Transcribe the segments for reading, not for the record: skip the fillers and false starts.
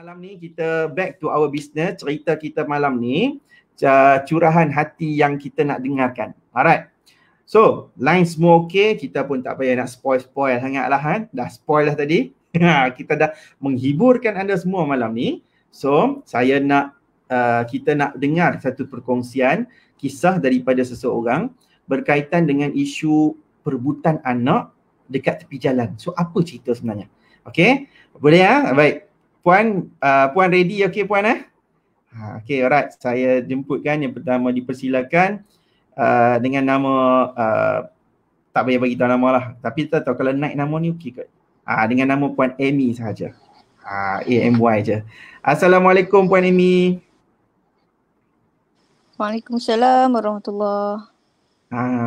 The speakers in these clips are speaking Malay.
malam ni kita back to our business. Cerita kita malam ni curahan hati yang kita nak dengarkan. Alright. So, line semua okey, kita pun tak payah nak spoil sangat lah kan. Dah spoil dah tadi. Kita dah menghiburkan anda semua malam ni. So, saya nak kita nak dengar satu perkongsian kisah daripada seseorang berkaitan dengan isu perebutan anak dekat tepi jalan. So, apa cerita sebenarnya? Okey? Boleh ya? Baik. Puan ready okey puan okey, alright. Saya jemputkan yang pertama, dipersilakan dengan nama tak payah bagi tahu nama lah. Tapi tak tahu kalau naik nama ni okey kot. Dengan nama Puan Amy sahaja. AMY je. Assalamualaikum Puan Amy. Waalaikumsalam warahmatullahi.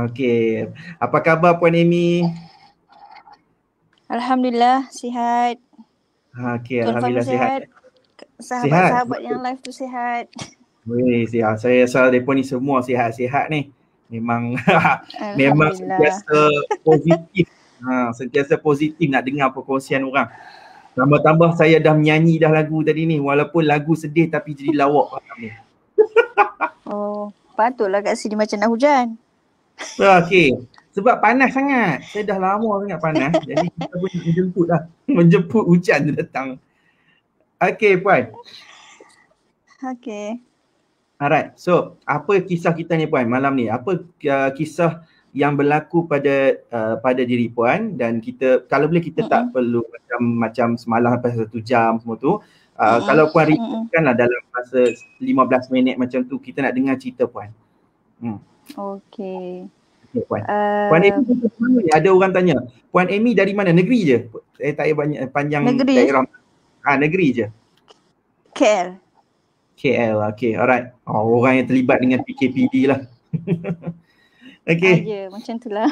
Okey. Apa khabar Puan Amy? Alhamdulillah sihat. Okey, alhamdulillah sihat. Sahabat-sahabat yang live tu sihat. Weh, sihat. Saya rasa mereka ni semua sihat-sihat ni. Memang memang sentiasa positif. Sentiasa positif nak dengar perkongsian orang. Tambah-tambah saya dah menyanyi dah lagu tadi ni. Walaupun lagu sedih tapi jadi lawak malam ni. Oh, patutlah kat sini macam nak hujan. Okey. Sebab panas sangat. Saya dah lama sangat panas. Jadi kita pun menjemput dah. Menjemput hujan datang. Okey Puan. Okey. Alright. So, apa kisah kita ni Puan malam ni? Apa kisah yang berlaku pada diri Puan, dan kita kalau boleh kita tak perlu macam semalam sampai 1 jam semua tu. Kalau Puan ringkaskanlah dalam masa 15 minit macam tu, kita nak dengar cerita Puan. Okey. Okay, Puan. Puan Amy dari mana ni? Ada orang tanya. Puan Amy dari mana? Negeri je? Saya tak payah banyak panjang negeri. Daerah. Negeri je? KL. KL, okay. Alright. Orang yang terlibat dengan PKPD lah. Okay. Ya, macam tu lah.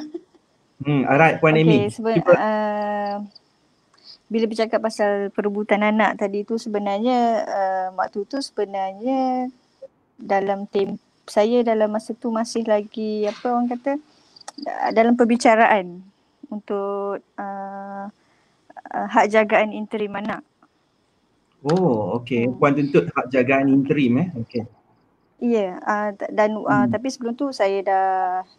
Alright, Puan Amy. Bila bercakap pasal perebutan anak tadi tu, sebenarnya waktu tu sebenarnya dalam saya dalam masa tu masih lagi apa orang kata dalam perbicaraan untuk hak jagaan interim anak. Oh, okey. Puan tuntut hak jagaan interim okey. Ya, dan tapi sebelum tu saya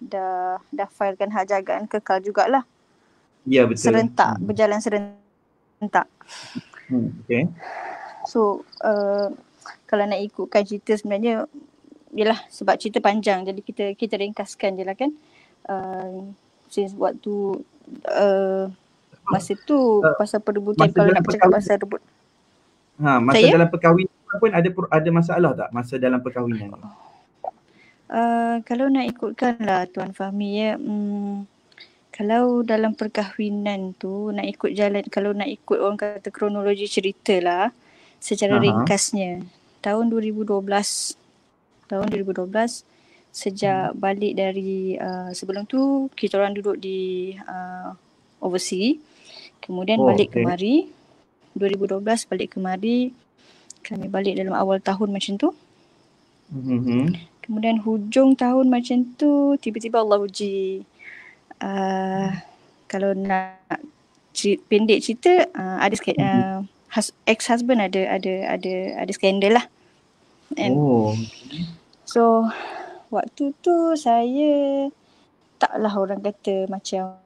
dah filekan hak jagaan kekal jugalah. Ya, betul. Serentak, berjalan serentak. Okey. So, kalau nak ikutkan cerita sebenarnya yalah sebab cerita panjang, jadi kita ringkaskan je lah kan. Since waktu masa tu pasal perebutan, kalau nak bercakap pasal rebut. Masa dalam perkahwinan pun ada masalah tak masa dalam perkahwinan? Kalau nak ikutkan lah Tuan Fahmi ya, kalau dalam perkahwinan tu nak ikut jalan, kalau nak ikut orang kata kronologi cerita lah secara ringkasnya, tahun 2012 sejak balik dari sebelum tu kita orang duduk di overseas, kemudian balik kemari 2012 balik kemari, kami balik dalam awal tahun macam tu. Kemudian hujung tahun macam tu tiba-tiba Allah uji. Kalau nak pendek cerita, ada ex-husband ada skandal lah. So waktu tu saya taklah orang kata macam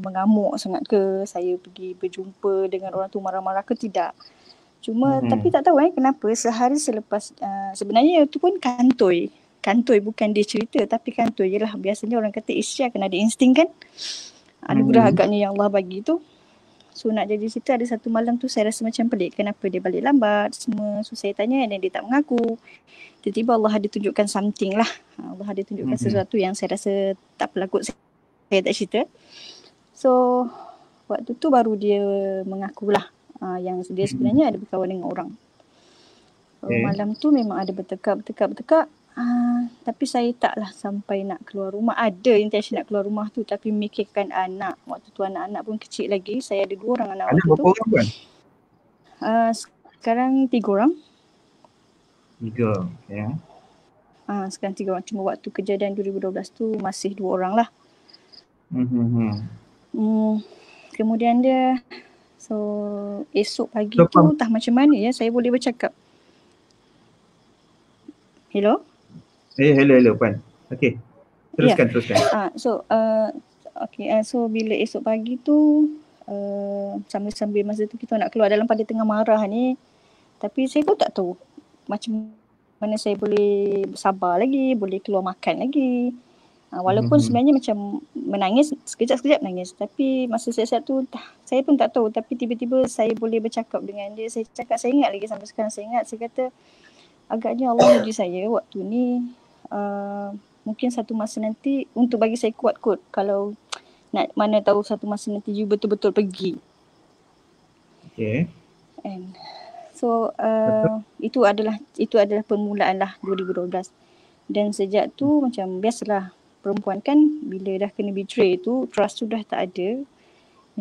mengamuk sangat ke, saya pergi berjumpa dengan orang tu marah-marah ke, tidak. Cuma tapi tak tahu kenapa sehari selepas sebenarnya itu pun kantoi bukan dia cerita, tapi kantoi je lah. Biasanya orang kata isteri akan ada insting kan. Anugerah agaknya yang Allah bagi tu. So nak jadi cerita, ada satu malam tu saya rasa macam pelik, kenapa dia balik lambat semua. So saya tanya dan dia tak mengaku. Tiba-tiba Allah ada tunjukkan something lah. Allah ada tunjukkan sesuatu yang saya rasa tak pelakut, saya tak cerita. So waktu tu baru dia mengakulah yang dia sebenarnya ada berkawan dengan orang. Malam tu memang ada bertekak. Tapi saya taklah sampai nak keluar rumah. Ada intention nak keluar rumah tu, tapi memikirkan anak. Waktu tu anak-anak pun kecil lagi. Saya ada 2 orang anak waktu tu. Ada berapa orang kan? Sekarang 3 orang. 3, ya. Sekarang 3 orang. Cuma waktu kejadian 2012 tu masih 2 orang lah. Kemudian dia So esok pagi So, tu entah macam mana ya saya boleh bercakap. Hello? hello Puan. Okey. Teruskan. So bila esok pagi tu sambil-sambil masa tu kita nak keluar dalam pada tengah marah ni, tapi saya pun tak tahu macam mana saya boleh bersabar lagi, boleh keluar makan lagi. Walaupun sebenarnya macam menangis, sekejap-sekejap menangis. Tapi masa siap-siap tu saya pun tak tahu, tapi tiba-tiba saya boleh bercakap dengan dia. Saya cakap, saya ingat lagi sampai sekarang saya ingat, saya kata agaknya Allah uji saya waktu ni. Mungkin satu masa nanti untuk bagi saya kuat kot kalau nak mana tahu satu masa nanti you betul-betul pergi. Okay. And so itu adalah permulaan lah 2012. Dan sejak tu macam biasalah perempuan kan bila dah kena betray tu trust tu dah tak ada.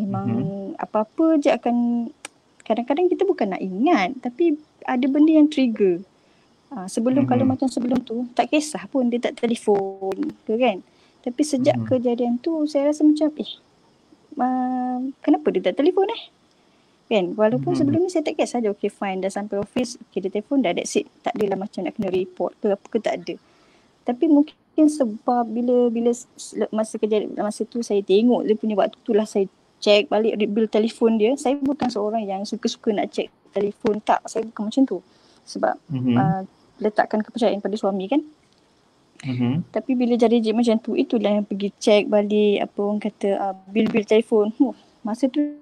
Memang apa-apa je akan, kadang-kadang kita bukan nak ingat tapi ada benda yang trigger. Sebelum kalau macam sebelum tu tak kisah pun dia tak telefon ke kan. Tapi sejak kejadian tu saya rasa macam kenapa dia tak telefon kan. Walaupun sebelum ni saya tak kisah je, okay fine dah sampai office, okay dia telefon dah, that's it. Tak adalah macam nak kena report ke apa ke, tak ada. Tapi mungkin sebab bila masa tu saya tengok dia punya waktu tu lah saya check balik bil telefon dia. Saya bukan seorang yang suka-suka nak check telefon, tak, saya bukan macam tu. Sebab letakkan kepercayaan pada suami kan. Tapi bila jadi macam tu, itulah yang pergi check balik apa orang kata bil-bil telefon. Masa tu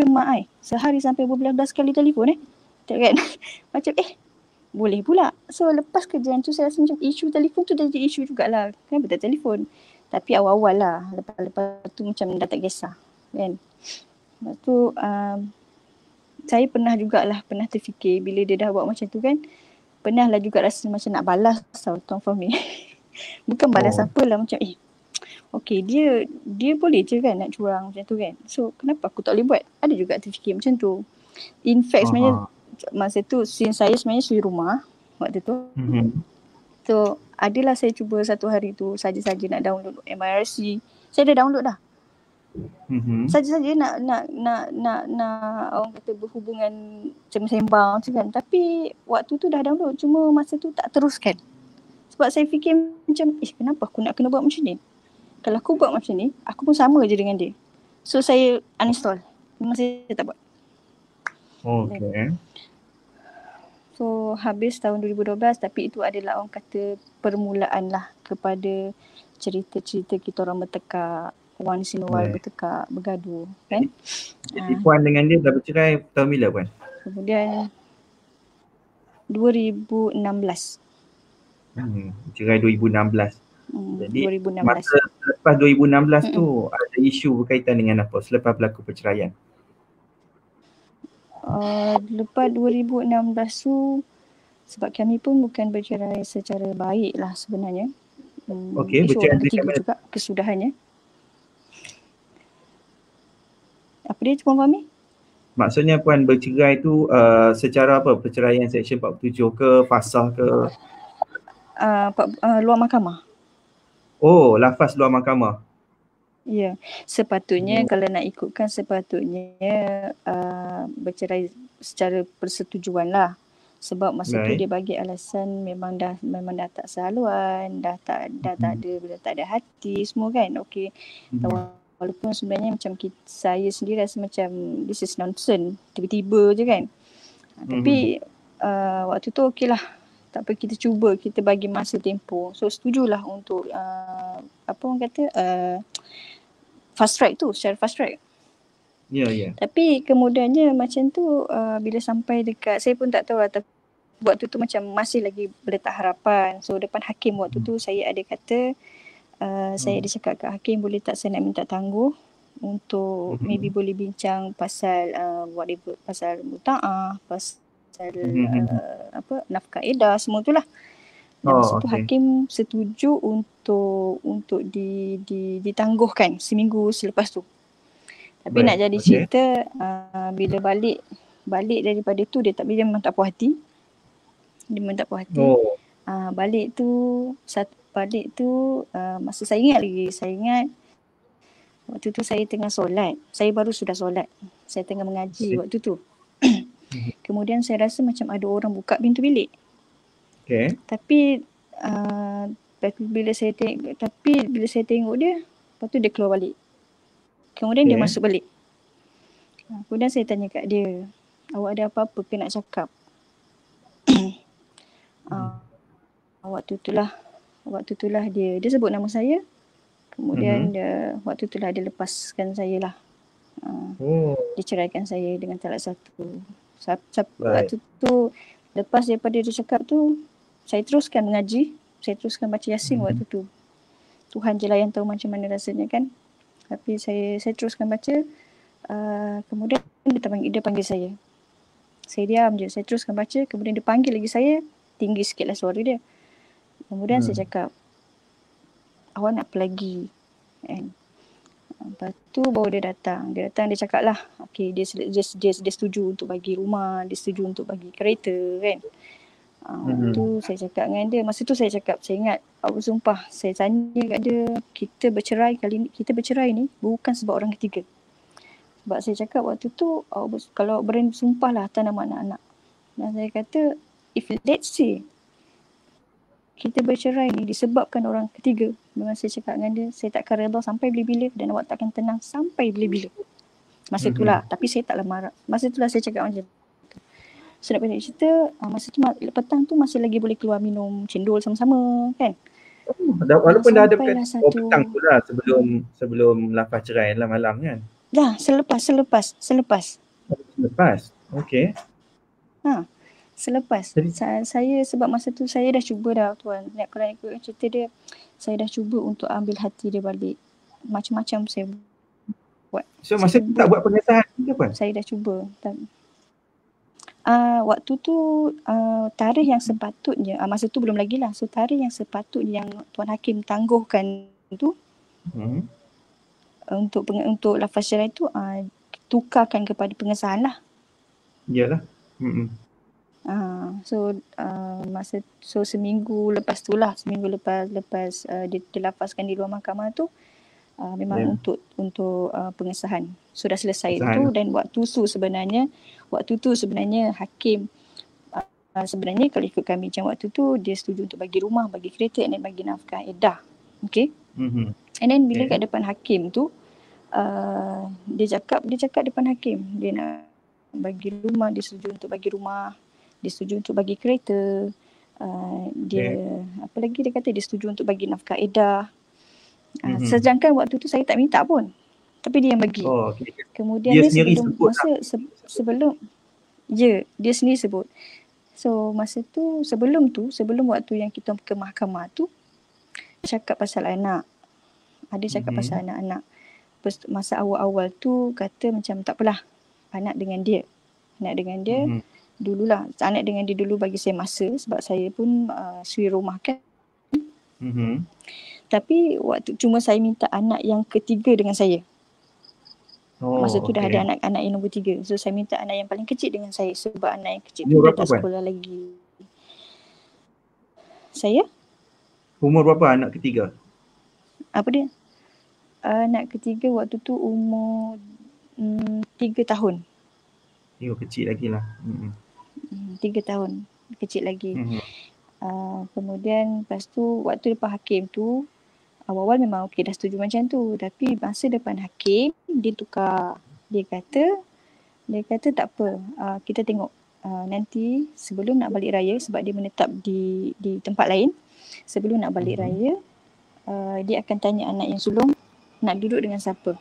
mak sehari sampai berbelas-belas kali telefon tak kan. Macam boleh pula. So lepas kejadian tu saya rasa macam isu telefon tu dah jadi isu jugalah. Kenapa tak telefon? Tapi awal-awal lah. Lepas tu macam dah tak kisah kan. Lepas tu saya pernah terfikir bila dia dah buat macam tu kan. Pernah lah juga rasa macam nak balas tau Tuan Fahmi. Bukan balas apalah, macam okay dia boleh je kan nak curang macam tu kan. So kenapa aku tak boleh buat? Ada juga terfikir macam tu. In fact sebenarnya masa tu since saya sebenarnya suri rumah waktu tu. So adalah saya cuba satu hari tu saja-saja nak download MIRC. Saya dah download dah. Saja-saja nak orang kata berhubungan sembang macam kan. Tapi waktu tu dah download, cuma masa tu tak teruskan. Sebab saya fikir macam kenapa aku nak kena buat macam ni? Kalau aku buat macam ni, aku pun sama je dengan dia. So saya uninstall. Memang saya tak buat. Okay. So habis tahun 2012, tapi itu adalah orang kata permulaan lah kepada cerita-cerita kita orang bertekak, once in a while bertekak, bergaduh kan. Jadi Puan dengan dia dah bercerai tahun bila Puan? Kemudian 2016. Cerai 2016. Jadi 2016. masa lepas 2016 tu ada isu berkaitan dengan apa selepas berlaku perceraian? Lepas 2016 tu sebab kami pun bukan bercerai secara baik lah sebenarnya. Okey, bercerai ketiga juga kesudahannya. Apa dia Puan Fahmi? Maksudnya Puan bercerai tu secara apa? Perceraian Seksyen 47 ke, fasah ke? Luar mahkamah. Oh, lafaz luar mahkamah. Ya, sepatutnya kalau nak ikutkan sepatutnya bercerai secara persetujuan lah. Sebab masa tu dia bagi alasan memang dah tak sehaluan, dah tak ada hati semua kan. Okey. Walaupun sebenarnya macam saya sendiri rasa macam this is nonsense, tiba-tiba je kan. Tapi waktu tu okeylah. Tak apa, kita cuba, kita bagi masa tempoh. So setujulah untuk apa orang kata fast track tu, secara fast track. Ya. Tapi kemudiannya macam tu bila sampai dekat, saya pun tak tahu lah, waktu tu macam masih lagi berletak harapan. So depan hakim waktu tu saya ada kata, saya ada cakap kat hakim, boleh tak saya nak minta tangguh untuk maybe boleh bincang pasal whatever, pasal muta'ah, pasal nafkah edah, semua tu lah. Dan masa tu hakim setuju untuk ditangguhkan seminggu selepas tu. Tapi nak jadi cerita bila balik daripada tu dia memang tak puas hati. Balik tu masa saya ingat waktu tu saya tengah solat. Saya baru sudah solat. Saya tengah mengaji waktu tu. Kemudian saya rasa macam ada orang buka pintu bilik. Tapi bila saya tengok dia, lepas tu dia keluar balik. Kemudian dia masuk balik. Kemudian saya tanya kat dia, awak ada apa-apa ke nak cakap? Waktu tu lah dia sebut nama saya. Kemudian waktu tu lah dia lepaskan saya lah. Dia ceraikan saya dengan talak satu. Waktu tu lepas daripada dia cakap tu, saya teruskan mengaji. Saya teruskan baca Yasin waktu tu. Tuhan je lah yang tahu macam mana rasanya kan. Tapi saya teruskan baca. Kemudian dia panggil saya. Saya diam je. Saya teruskan baca. Kemudian dia panggil lagi saya. Tinggi sikit lah suara dia. Kemudian saya cakap, awak nak apa lagi? And lepas tu baru dia datang. Dia cakap lah, okay, dia setuju untuk bagi rumah, dia setuju untuk bagi kereta kan. Tu saya cakap dengan dia. Masa tu saya cakap, saya ingat, aku sumpah, saya tanya kat dia, kita bercerai ni bukan sebab orang ketiga. Sebab saya cakap waktu tu, kalau berani sumpah lah atas nama anak-anak. Dan saya kata, if let's say kita bercerai ni disebabkan orang ketiga, memang saya cakap dengan dia, saya takkan redha sampai bila-bila dan awak takkan tenang sampai bila-bila. Masa tu lah, tapi saya taklah marah. Masa tu lah saya cakap macam tu. So nak pendek cerita, masa tu petang tu masih lagi boleh keluar minum cendol sama-sama kan. Walaupun dah ada petang tu lah sebelum lafaz cerai lah malam kan. Dah, selepas. Okey. Selepas. Saya sebab masa tu saya dah cuba dah tuan. Kalau ikut cerita dia, saya dah cuba untuk ambil hati dia balik. Macam-macam saya buat. So masa tu tak buat pengesahan ke apa? Saya dah cuba. Waktu tu tarikh yang sepatutnya, masa tu belum lagi lah. So tarikh yang sepatutnya yang Tuan Hakim tangguhkan tu untuk lafaz cerai tu tukarkan kepada pengesahan lah. Yalah. So seminggu lepas dia lafazkan di luar mahkamah tu memang untuk pengesahan. Sudah selesai tu. Dan waktu tu sebenarnya hakim sebenarnya kalau ikut kami macam waktu tu dia setuju untuk bagi rumah, bagi kereta dan bagi nafkah edah. Okay. And then bila kat depan hakim tu dia cakap depan hakim dia nak bagi rumah, dia setuju untuk bagi rumah, dia setuju untuk bagi kereta, apa lagi dia kata dia setuju untuk bagi nafkah edah. Sedangkan waktu tu saya tak minta pun, tapi dia yang bagi. Kemudian dia sebelum dia sendiri sebut. So masa tu sebelum waktu yang kita ke mahkamah tu cakap pasal anak. Ada cakap pasal anak-anak. Masa awal-awal tu kata macam tak apalah, anak dengan dia dululah. Anak dengan dia dulu bagi saya masa sebab saya pun suri rumah kan. Tapi cuma saya minta anak yang ketiga dengan saya. Masa tu dah ada anak yang nombor 3. So saya minta anak yang paling kecil dengan saya sebab anak yang kecil tu dia tak sekolah lagi. Saya? Umur berapa anak ketiga? Apa dia? Anak ketiga waktu tu umur 3 tahun. Kecil lagi lah. 3 tahun. Kecil lagi. Kemudian lepas tu waktu depan hakim tu awal-awal memang okey dah setuju macam tu. Tapi masa depan hakim dia tukar. Dia kata tak apa. Kita tengok nanti sebelum nak balik raya sebab dia menetap di tempat lain. Sebelum nak balik raya dia akan tanya anak yang sulung nak duduk dengan siapa.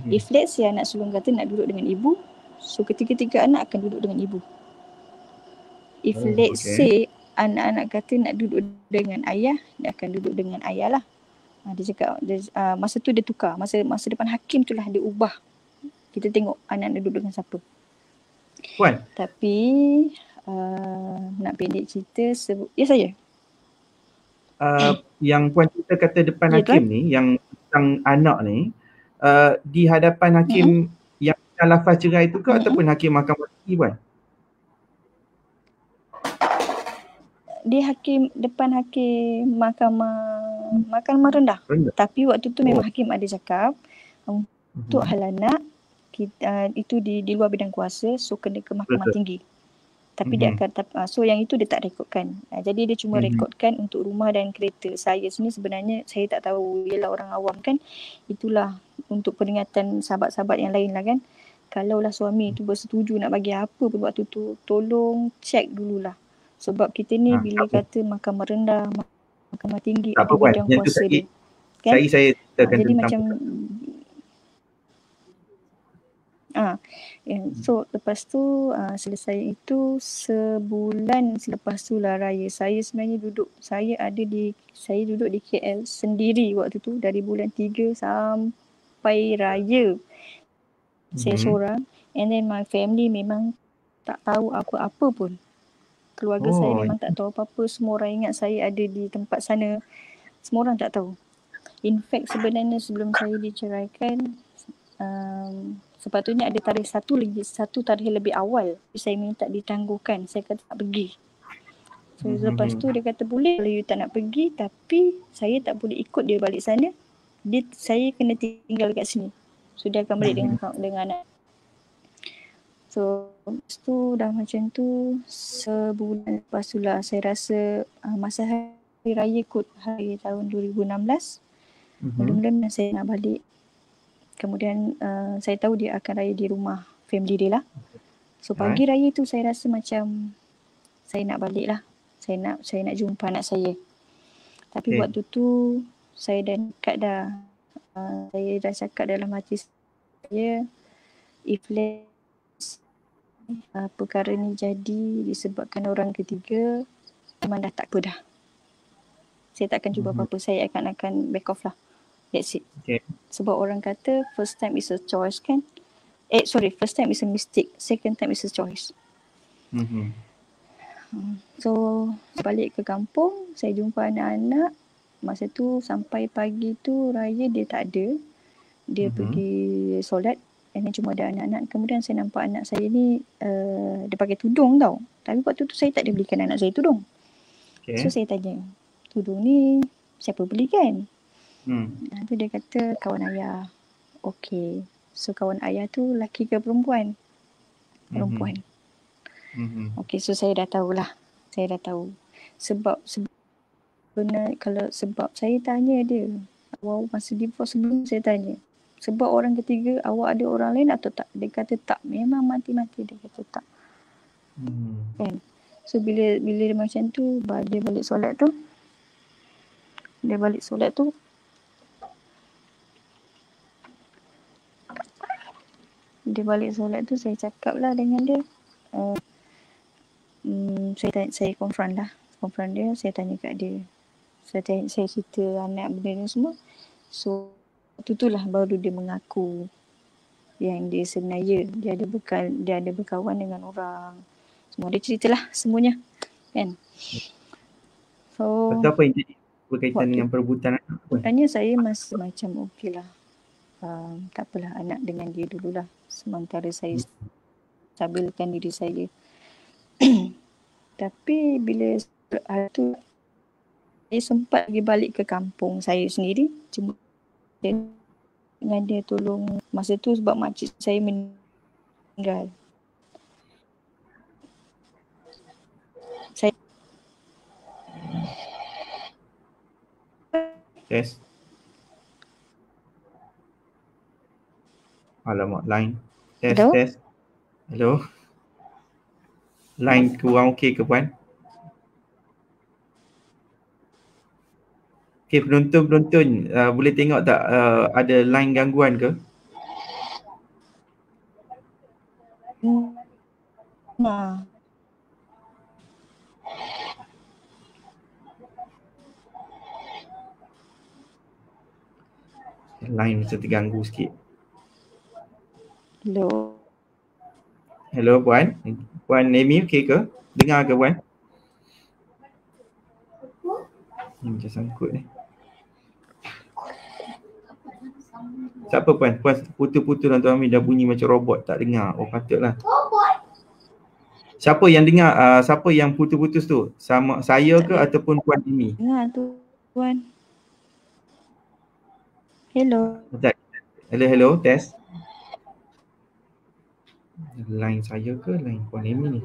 If let's say anak sulung kata nak duduk dengan ibu, so ketiga-tiga anak akan duduk dengan ibu. If let's say anak-anak kata nak duduk dengan ayah, dia akan duduk dengan ayah lah. Dia cakap masa tu dia tukar. Masa depan hakim tu lah dia ubah. Kita tengok anak nak duduk dengan siapa. Puan? Tapi nak pendek cerita ya saya. Yang Puan cerita kata depan hakim ni, yang tentang anak ni, di hadapan hakim yang lafaz cerai tu ke ataupun hakim mahkamah tinggi Puan? Dia depan hakim mahkamah rendah. Tapi waktu tu memang hakim ada cakap untuk hal anak itu di luar bidang kuasa, so kena ke mahkamah Betul. tinggi. Tapi dia akan so yang itu dia tak rekodkan. Jadi dia cuma rekodkan untuk rumah dan kereta. Saya sini sebenarnya saya tak tahu, ialah orang awam kan. Itulah untuk peringatan sahabat-sahabat yang lain lah kan. Kalaulah suami tu bersetuju nak bagi apa pun waktu tu, tolong check dululah. Sebab kita ni bila kata mahkamah rendah, mahkamah tinggi, ada bidang kuasa dia. Kan? Saya ceritakan jadi tentang macam so lepas tu selesai itu sebulan selepas tu lah raya. Saya sebenarnya saya duduk di KL sendiri waktu tu dari bulan 3 sampai raya. Saya seorang, and then my family memang tak tahu apa-apa pun. Keluarga saya memang tak tahu apa-apa. Semua orang ingat saya ada di tempat sana. Semua orang tak tahu. In fact sebenarnya sebelum saya diceraikan, sepatutnya ada satu tarikh lebih awal. Saya minta ditangguhkan. Saya kata tak pergi. So lepas tu dia kata boleh kalau you tak nak pergi, tapi saya tak boleh ikut dia balik sana. Saya kena tinggal kat sini. So dia akan balik dengan anak. So lepas tu dah macam tu, sebulan lepas tu lah saya rasa masa hari raya kot, hari tahun 2016. Mula-mula saya nak balik. Kemudian saya tahu dia akan raya di rumah family dia lah. So pagi raya tu saya rasa macam saya nak balik lah. Saya nak jumpa anak saya. Tapi waktu tu saya dah dekat dah. Saya dah cakap dalam hati saya, if perkara ni jadi disebabkan orang ketiga, memang dah tak apa dah. Saya tak akan cuba apa-apa. Saya akan back off lah. That's it. Sebab orang kata first time is a choice kan. First time is a mistake. Second time is a choice. So balik ke kampung, saya jumpa anak-anak. Masa tu sampai pagi tu raya dia tak ada. Dia pergi solat. And then cuma ada anak-anak. Kemudian saya nampak anak saya ni dia pakai tudung tau. Tapi waktu tu saya tak ada belikan anak saya tudung. So saya tanya, tudung ni siapa belikan? Tu dia kata kawan ayah. Okay. So kawan ayah tu lelaki ke perempuan? Perempuan. Okay, so saya dah tahulah. Saya dah tahu. Sebab saya tanya dia. Masa divorce sebelum saya tanya. Sebab orang ketiga, awak ada orang lain atau tak? Dia kata tak. Memang mati-mati dia kata tak. Kan? So bila dia macam tu, dia balik solat tu. Saya cakap lah dengan dia. Saya confront dia. Saya tanya kat dia. Saya cerita anak benda ni semua. So itulah baru dia mengaku yang dia sebenarnya dia ada berkawan dengan orang. Semua dia ceritalah semuanya kan. So apa yang jadi berkaitan dengan perebutan anak pun? Sebenarnya saya masih macam okey lah. Tak apalah, anak dengan dia dululah. Sementara saya stabilkan diri saya. Tapi bila hari tu saya sempat pergi balik ke kampung saya sendiri. Cuma dengan dia tolong masa tu sebab makcik saya meninggal. Test. Alamak, line. Test. Hello. Line kurang okey ke puan? Okey, penonton boleh tengok tak ada line gangguan ke? Line macam terganggu sikit. Hello puan. Puan Amy okey ke? Dengar ke puan? Ni macam sangkut ni. Siapa puan? Puan putus-putus dan Tuan Amin dah bunyi macam robot, tak dengar. Oh patutlah. Siapa yang dengar? Siapa yang putus-putus tu? Sama saya ke ataupun Puan Amy? Dengar tu puan. Hello. Hello, test. Line saya ke line Puan Amy ni?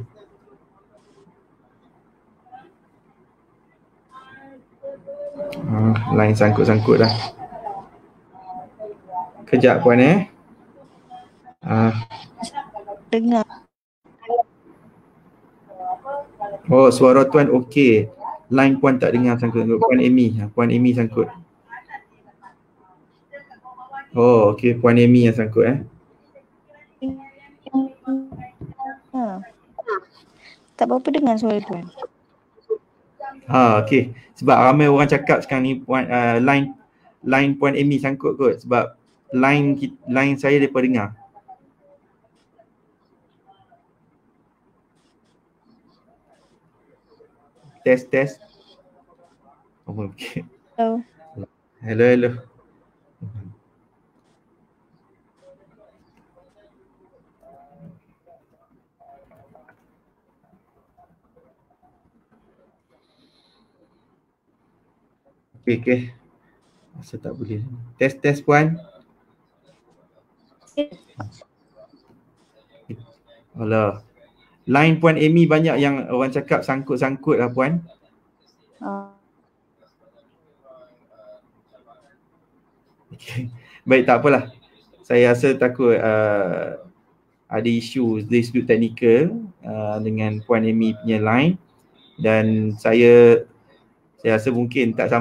Line sangkut-sangkut dah. Kejap Puan Dengar. Oh, suara Tuan okey. Line Puan tak dengar sangkut-sangkut. Puan Amy sangkut. Oh, okey, Puan Amy yang sangkut Tak berapa dengar suara Tuan. Okey. Sebab ramai orang cakap sekarang ni line Puan Amy sangkut kot sebab line saya depa dengar. Test. Oh, okey. Hello. Okey. Masa tak boleh. Test Puan. Alah. Line Puan Amy banyak yang orang cakap sangkut-sangkut lah Puan. Okay. Baik, tak apalah. Saya rasa takut ada isu dari sudut teknikal dengan Puan Amy punya line, dan saya rasa mungkin tak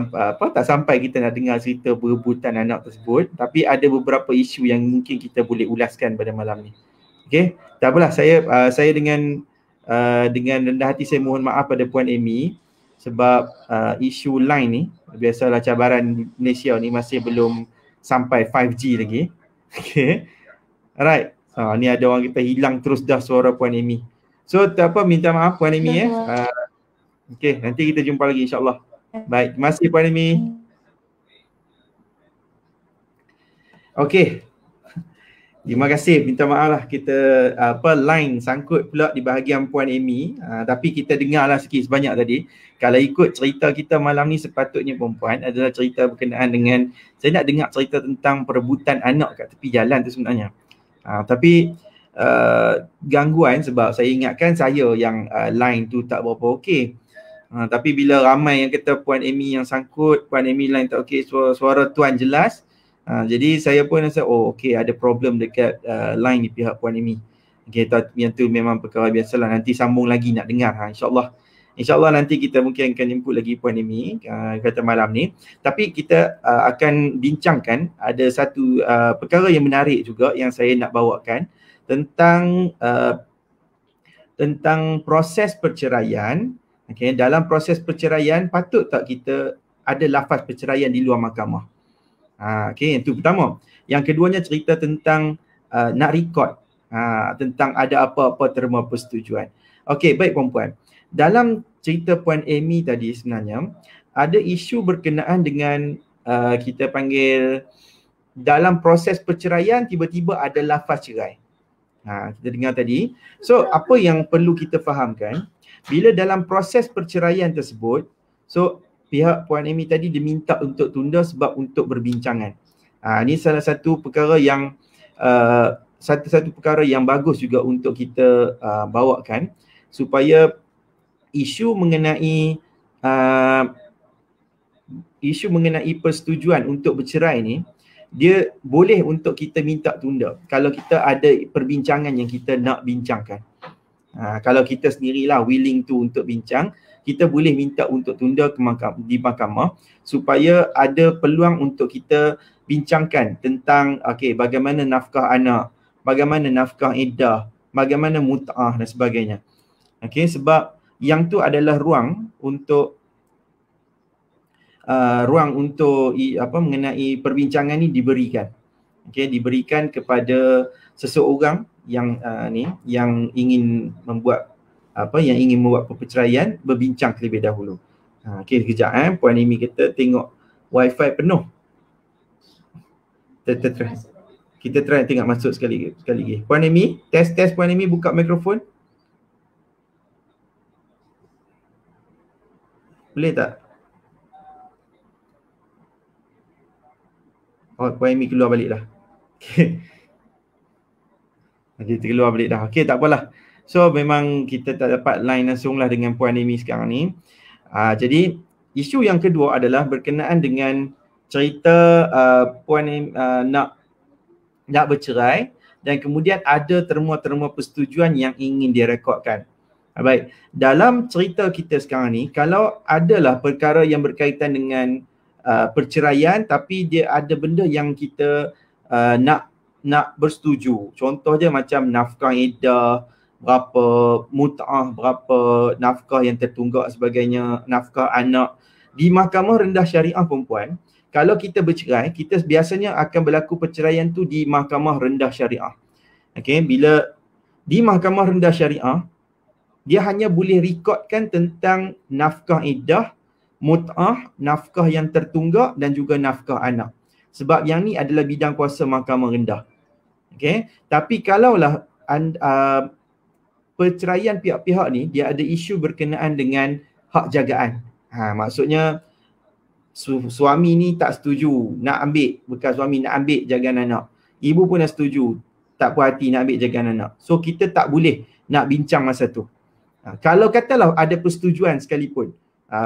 sampai kita nak dengar cerita perebutan anak tersebut, tapi ada beberapa isu yang mungkin kita boleh ulaskan pada malam ni. Okey, tak apalah, saya dengan rendah hati saya mohon maaf pada Puan Amy sebab isu line ni, biasalah cabaran Malaysia ni masih belum sampai 5G lagi. Okey. Alright. Ni ada orang kita hilang terus dah suara Puan Amy. So tak apa, minta maaf Puan Amy Okey, nanti kita jumpa lagi insya-Allah. Baik, terima kasih Puan Amy. Okey. Terima kasih, minta maaf lah kita line sangkut pula di bahagian Puan Amy, tapi kita dengarlah sikit sebanyak tadi. Kalau ikut cerita kita malam ni sepatutnya perempuan adalah cerita berkenaan dengan, saya nak dengar cerita tentang perebutan anak kat tepi jalan tu sebenarnya. Tapi gangguan sebab saya ingatkan saya yang line tu tak berapa okey. Tapi bila ramai yang kata Puan Amy yang sangkut, Puan Amy line tak okey, suara Tuan jelas. Jadi saya pun rasa okey, ada problem dekat line di pihak Puan Amy. Okey, yang tu memang perkara biasalah, nanti sambung lagi nak dengar InsyaAllah nanti kita mungkin akan jemput lagi Puan Amy kata malam ni. Tapi kita akan bincangkan ada satu perkara yang menarik juga yang saya nak bawakan tentang proses perceraian. Okey, dalam proses perceraian patut tak kita ada lafaz perceraian di luar mahkamah? Okey, itu pertama. Yang keduanya cerita tentang nak record, tentang ada apa-apa terma persetujuan. Okey, baik puan-puan. Dalam cerita Puan Amy tadi sebenarnya ada isu berkenaan dengan kita panggil dalam proses perceraian tiba-tiba ada lafaz cerai. Kita dengar tadi. So, apa yang perlu kita fahamkan bila dalam proses perceraian tersebut, so pihak Puan Amy tadi diminta untuk tunda sebab untuk berbincangan. Ini salah satu perkara yang satu perkara yang bagus juga untuk kita bawakan supaya isu mengenai persetujuan untuk bercerai ni dia boleh untuk kita minta tunda kalau kita ada perbincangan yang kita nak bincangkan. Kalau kita sendirilah willing tu untuk bincang, kita boleh minta untuk tunda di mahkamah supaya ada peluang untuk kita bincangkan tentang bagaimana nafkah anak, bagaimana nafkah iddah, bagaimana mut'ah dan sebagainya. Sebab yang tu adalah ruang untuk mengenai perbincangan ni diberikan. Diberikan kepada seseorang yang ingin membuat perceraian berbincang terlebih dahulu. Kejap Puan Amy kata tengok wifi penuh. Kita try tengok masuk sekali lagi. Puan Amy, test Puan Amy, buka mikrofon. Boleh tak? Puan Amy keluar balik dah. Okey, terkeluar balik dah. Okey, tak apalah. So memang kita tak dapat line langsung lah dengan Puan Amy sekarang ni. Jadi isu yang kedua adalah berkenaan dengan cerita Puan Amy nak bercerai dan kemudian ada terma-terma persetujuan yang ingin direkodkan. Baik, dalam cerita kita sekarang ni, kalau adalah perkara yang berkaitan dengan perceraian tapi dia ada benda yang kita nak bersetuju. Contoh dia macam nafkah iddah, berapa mut'ah, berapa nafkah yang tertunggak sebagainya, nafkah anak. Di mahkamah rendah syariah perempuan, kalau kita bercerai, kita biasanya akan berlaku perceraian tu di mahkamah rendah syariah. Okey, bila di mahkamah rendah syariah, dia hanya boleh rekodkan tentang nafkah iddah, mut'ah, nafkah yang tertunggak dan juga nafkah anak. Sebab yang ni adalah bidang kuasa mahkamah rendah. Okey, tapi kalaulah perceraian pihak-pihak ni dia ada isu berkenaan dengan hak jagaan. Maksudnya suami ni tak setuju nak ambil, bukan suami nak ambil jagaan anak. Ibu pun dah setuju, tak puas hati nak ambil jagaan anak. So kita tak boleh nak bincang masa tu. Kalau katalah ada persetujuan sekalipun.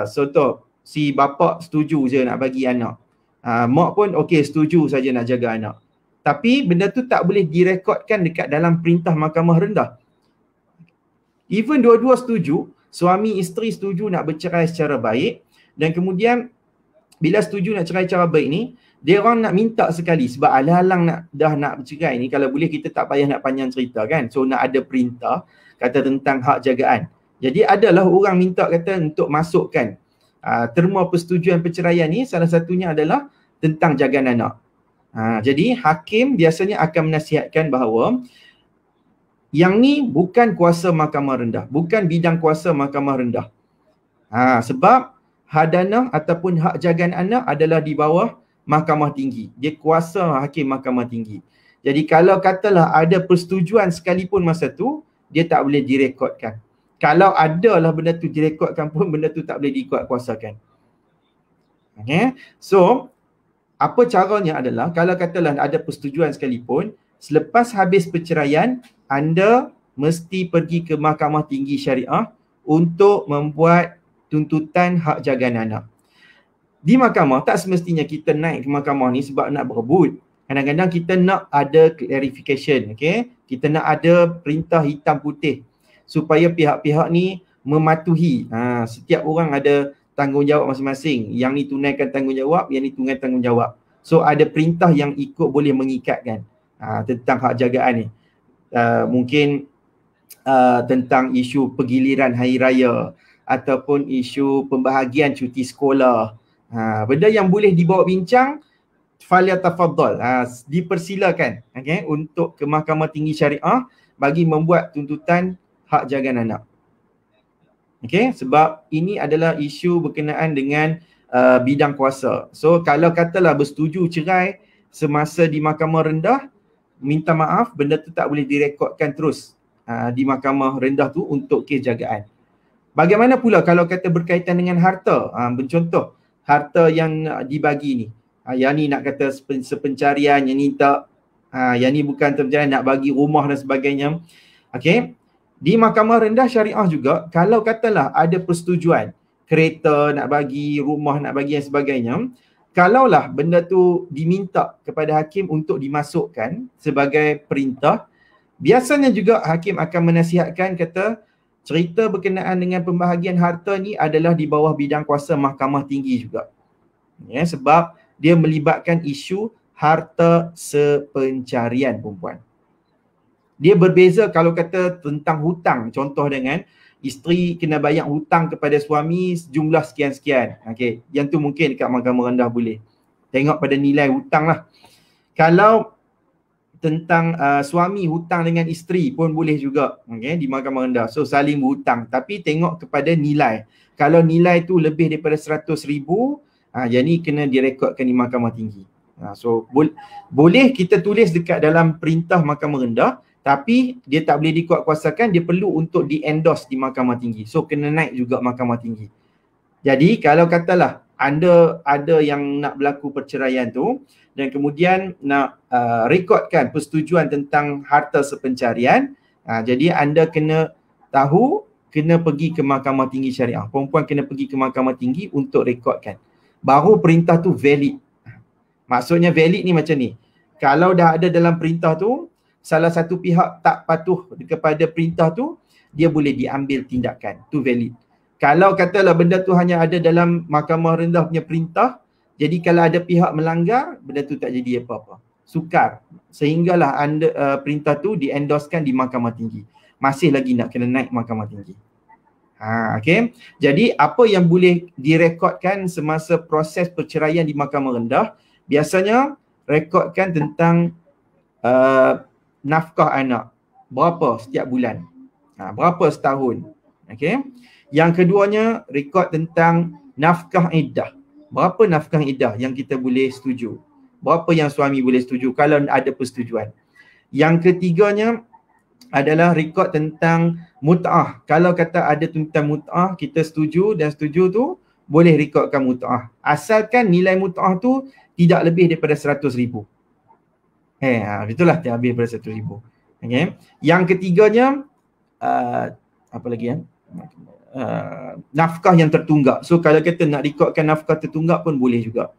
Contoh si bapa setuju je nak bagi anak. Mak pun okey setuju saja nak jaga anak. Tapi benda tu tak boleh direkodkan dekat dalam perintah mahkamah rendah. Even dua-dua setuju, suami isteri setuju nak bercerai secara baik dan kemudian bila setuju nak cerai secara baik ni, dia orang nak minta sekali sebab alang-alang nak bercerai ni, kalau boleh kita tak payah nak panjang cerita kan. So nak ada perintah kata tentang hak jagaan. Jadi adalah orang minta kata untuk masukkan terma persetujuan perceraian ni, salah satunya adalah tentang jagaan anak. Jadi hakim biasanya akan menasihatkan bahawa yang ni bukan kuasa mahkamah rendah, bukan bidang kuasa mahkamah rendah. Sebab hadanah ataupun hak jagaan anak adalah di bawah mahkamah tinggi. Dia kuasa hakim mahkamah tinggi. Jadi kalau katalah ada persetujuan sekalipun masa tu, dia tak boleh direkodkan. Kalau adalah benda tu direkodkan pun, benda tu tak boleh dikuatkuasakan. Okay. So, apa caranya adalah, kalau katalah ada persetujuan sekalipun, selepas habis perceraian, anda mesti pergi ke mahkamah tinggi syariah untuk membuat tuntutan hak jagaan anak. Di mahkamah, tak semestinya kita naik ke mahkamah ni sebab nak berebut. Kadang-kadang kita nak ada clarification, okay? Kita nak ada perintah hitam putih supaya pihak-pihak ni mematuhi. Setiap orang ada tanggungjawab masing-masing. Yang ni tunaikan tanggungjawab, yang ni tunaikan tanggungjawab. So ada perintah yang ikut boleh mengikatkan tentang hak jagaan ni. Mungkin tentang isu pergiliran hari raya ataupun isu pembahagian cuti sekolah. Benda yang boleh dibawa bincang, falyatafaddal, dipersilakan, okay, untuk ke Mahkamah Tinggi Syariah bagi membuat tuntutan hak jagaan anak. Okay, sebab ini adalah isu berkenaan dengan bidang kuasa. So kalau katalah bersetuju cerai semasa di mahkamah rendah, minta maaf, benda tu tak boleh direkodkan terus di mahkamah rendah tu untuk kes jagaan. Bagaimana pula kalau kata berkaitan dengan harta? Contoh, harta yang dibagi ni. Yang ni nak kata sepencarian, yang ni tak. Yang ni bukan pencarian, nak bagi rumah dan sebagainya. Okay. Di mahkamah rendah syariah juga, kalau katalah ada persetujuan, kereta nak bagi, rumah nak bagi dan sebagainya, kalaulah benda tu diminta kepada hakim untuk dimasukkan sebagai perintah, biasanya juga hakim akan menasihatkan kata, cerita berkenaan dengan pembahagian harta ni adalah di bawah bidang kuasa mahkamah tinggi juga. Ya, sebab dia melibatkan isu harta sepencarian perempuan. Dia berbeza kalau kata tentang hutang. Contoh dengan isteri kena bayar hutang kepada suami sejumlah sekian-sekian. Okay. Yang tu mungkin dekat mahkamah rendah boleh. Tengok pada nilai hutang lah. Kalau tentang suami hutang dengan isteri pun boleh juga, okay, di mahkamah rendah. So saling berhutang, tapi tengok kepada nilai. Kalau nilai tu lebih daripada 100,000, yang ni kena direkodkan di mahkamah tinggi. So boleh kita tulis dekat dalam perintah mahkamah rendah, tapi dia tak boleh dikuatkuasakan, dia perlu untuk di-endorse di mahkamah tinggi. So kena naik juga mahkamah tinggi. Jadi kalau katalah anda ada yang nak berlaku perceraian tu dan kemudian nak rekodkan persetujuan tentang harta sepencarian, jadi anda kena tahu, kena pergi ke Mahkamah Tinggi Syariah. Perempuan kena pergi ke Mahkamah Tinggi untuk rekodkan. Baru perintah tu valid. Maksudnya valid ni macam ni. Kalau dah ada dalam perintah tu, salah satu pihak tak patuh kepada perintah tu, dia boleh diambil tindakan. Tu valid. Kalau katalah benda tu hanya ada dalam mahkamah rendah punya perintah, jadi kalau ada pihak melanggar, benda tu tak jadi apa-apa. Sukar. Sehinggalah perintah tu di-endorsekan di Mahkamah Tinggi. Masih lagi nak kena naik Mahkamah Tinggi. Okay. Jadi apa yang boleh direkodkan semasa proses perceraian di Mahkamah Rendah, biasanya rekodkan tentang nafkah anak. Berapa setiap bulan. Berapa setahun. Okay. Yang keduanya, rekod tentang nafkah iddah. Berapa nafkah iddah yang kita boleh setuju? Berapa yang suami boleh setuju kalau ada persetujuan? Yang ketiganya adalah rekod tentang mut'ah. Kalau kata ada tentang mut'ah, kita setuju dan setuju tu, boleh rekodkan mut'ah. Asalkan nilai mut'ah tu tidak lebih daripada 100,000. Itulah tidak lebih daripada 100,000. Okay. Yang ketiganya, apa lagi ya? Nafkah yang tertunggak. So kalau kita nak rekodkan nafkah tertunggak pun boleh juga.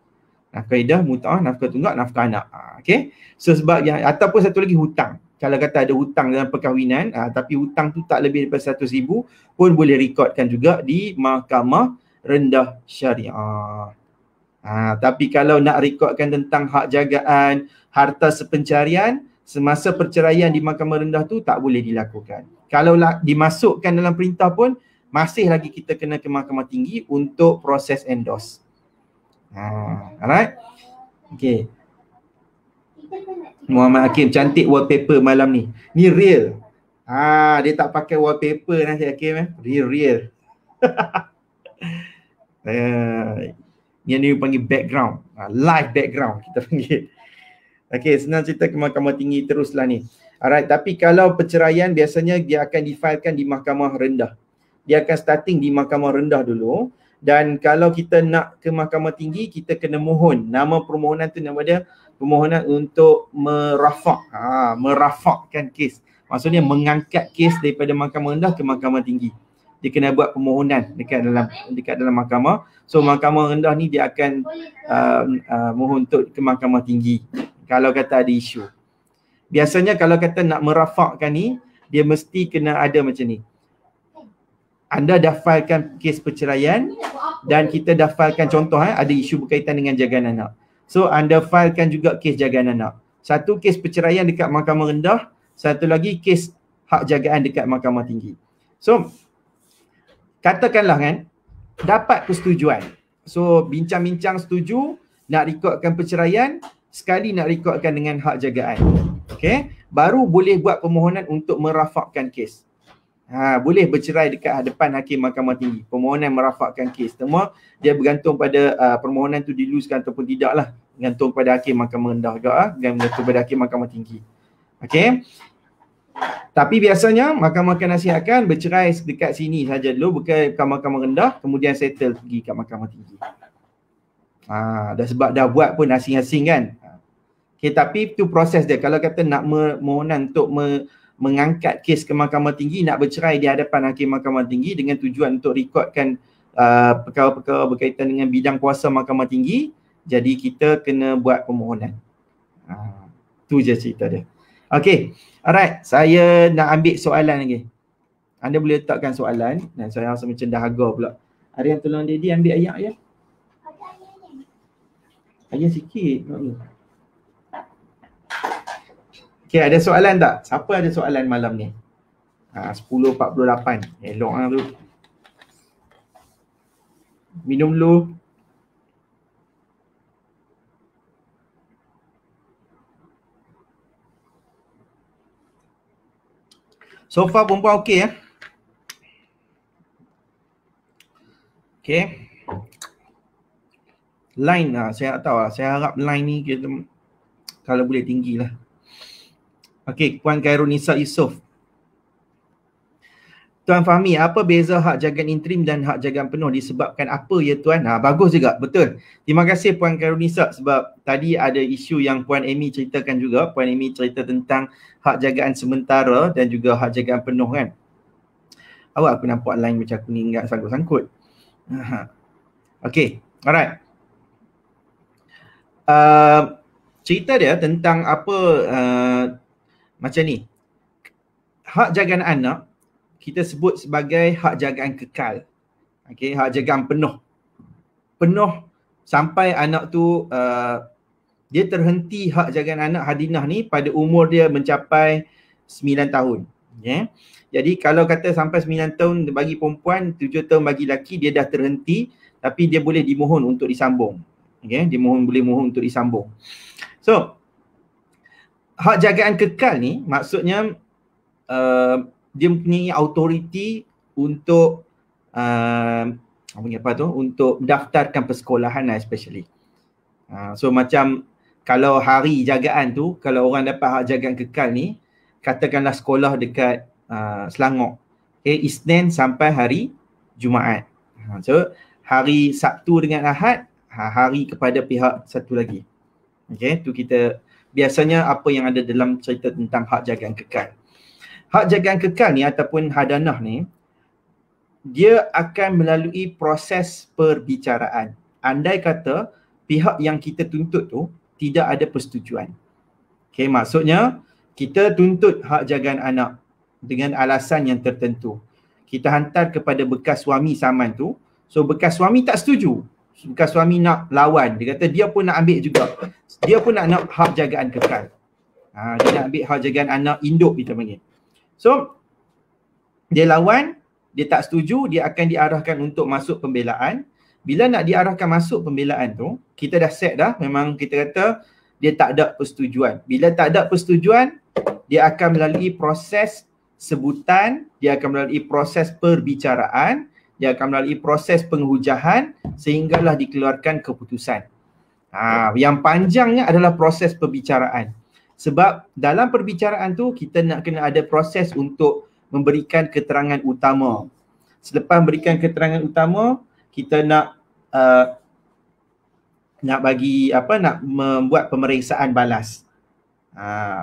Nafkah iddah, mut'ah, nafkah tunggak, nafkah anak. Okay. So sebab yang, ataupun satu lagi hutang. Kalau kata ada hutang dalam perkahwinan, tapi hutang tu tak lebih daripada 100,000 pun boleh rekodkan juga di Mahkamah Rendah Syariah. Tapi kalau nak rekodkan tentang hak jagaan, harta sepencarian, semasa perceraian di Mahkamah Rendah tu tak boleh dilakukan. Kalau dimasukkan dalam perintah pun, masih lagi kita kena ke Mahkamah Tinggi untuk proses endorse. Alright. Okay. Muhammad Hakim, cantik wallpaper malam ni. Ni real. Dia tak pakai wallpaper nanti Hakim. Real. Yang ni panggil background. Live background kita panggil. Okay, senang cerita ke Mahkamah Tinggi teruslah ni. Alright, tapi kalau perceraian biasanya dia akan difailkan di Mahkamah Rendah. Dia akan starting di Mahkamah Rendah dulu. Dan kalau kita nak ke Mahkamah Tinggi, kita kena mohon. Nama permohonan tu nama dia permohonan untuk merafakkan kes. Maksudnya mengangkat kes daripada Mahkamah Rendah ke Mahkamah Tinggi. Dia kena buat permohonan dekat dalam mahkamah. So Mahkamah Rendah ni dia akan mohon untuk ke Mahkamah Tinggi kalau kata ada isu. Biasanya kalau kata nak merafakkan ni, dia mesti kena ada macam ni. Anda dah filekan kes perceraian dan kita dah filekan contoh ada isu berkaitan dengan jagaan anak. So anda filekan juga kes jagaan anak. Satu kes perceraian dekat Mahkamah Rendah, satu lagi kes hak jagaan dekat Mahkamah Tinggi. So katakanlah kan dapat persetujuan. So bincang-bincang setuju nak rekodkan perceraian, sekali nak rekodkan dengan hak jagaan. Okay, baru boleh buat permohonan untuk merafakkan kes. Boleh bercerai dekat hadapan Hakim Mahkamah Tinggi. Permohonan merafakkan kes. Semua dia bergantung pada permohonan tu diluluskan ataupun tidak lah. Bergantung pada Hakim Mahkamah Rendah juga dan bergantung pada Hakim Mahkamah Tinggi. Okay. Tapi biasanya mahkamah akan nasihatkan bercerai dekat sini saja dulu, bukan ke Mahkamah Rendah, kemudian settle pergi ke Mahkamah Tinggi. Dah sebab dah buat pun asing-asing kan. Okay, tapi tu proses dia. Kalau kata nak permohonan untuk mengangkat kes ke Mahkamah Tinggi, nak bercerai di hadapan Hakim Mahkamah Tinggi dengan tujuan untuk rekodkan perkara-perkara berkaitan dengan bidang kuasa Mahkamah Tinggi, jadi kita kena buat permohonan. Tu je cerita dia. Okay, alright. Saya nak ambil soalan lagi. Anda boleh letakkan soalan. Dan saya rasa macam dahaga pula. Ada yang tolong Daddy ambil ayat ya? Ayat sikit. Okay, ada soalan tak? Siapa ada soalan malam ni? 10.48. Elok lah tu. Minum dulu. So far perempuan okey ya? Okay. Line saya tak tahu lah. Saya harap line ni kita, kalau boleh tinggi lah. Okay, Puan Khairunisa Yusof. Tuan Fahmi, apa beza hak jagaan interim dan hak jagaan penuh, disebabkan apa ya Tuan? Bagus juga, betul. Terima kasih Puan Karunisa, sebab tadi ada isu yang Puan Amy ceritakan juga. Puan Amy cerita tentang hak jagaan sementara dan juga hak jagaan penuh kan. Awak aku nampak line macam aku ni enggak sangkut-sangkut. Okay, alright. Cerita dia tentang apa macam ni. Hak jagaan anak kita sebut sebagai hak jagaan kekal. Okey, hak jagaan penuh. Penuh sampai anak tu dia terhenti hak jagaan anak Hadinah ni pada umur dia mencapai 9 tahun. Okay. Jadi kalau kata sampai 9 tahun bagi perempuan, 7 tahun bagi lelaki, dia dah terhenti, tapi dia boleh dimohon untuk disambung. Okay. Dia boleh mohon untuk disambung. So, hak jagaan kekal ni maksudnya dia mempunyai autoriti untuk untuk mendaftarkan persekolahan lah especially. So macam kalau hari jagaan tu, kalau orang dapat hak jagaan kekal ni, katakanlah sekolah dekat Selangor, okay, Isnin sampai hari Jumaat. So hari Sabtu dengan Ahad, hari kepada pihak satu lagi. Okay, tu kita biasanya apa yang ada dalam cerita tentang hak jagaan kekal. Hak jagaan kekal ni ataupun hadanah ni, dia akan melalui proses perbicaraan. Andai kata pihak yang kita tuntut tu tidak ada persetujuan. Okay, maksudnya kita tuntut hak jagaan anak dengan alasan yang tertentu. Kita hantar kepada bekas suami saman tu. So bekas suami tak setuju. Bekas suami nak lawan. Dia kata dia pun nak ambil juga. Dia pun nak hak jagaan kekal. Dia nak ambil hak jagaan anak induk kita panggil. So, dia lawan, dia tak setuju, dia akan diarahkan untuk masuk pembelaan. Bila nak diarahkan masuk pembelaan tu, kita dah set dah, memang kita kata dia tak ada persetujuan. Bila tak ada persetujuan, dia akan melalui proses sebutan, dia akan melalui proses perbicaraan, dia akan melalui proses penghujahan sehinggalah dikeluarkan keputusan. Yang panjangnya adalah proses perbicaraan. Sebab dalam perbicaraan tu kita nak kena ada proses untuk memberikan keterangan utama. Selepas memberikan keterangan utama, kita nak membuat pemeriksaan balas.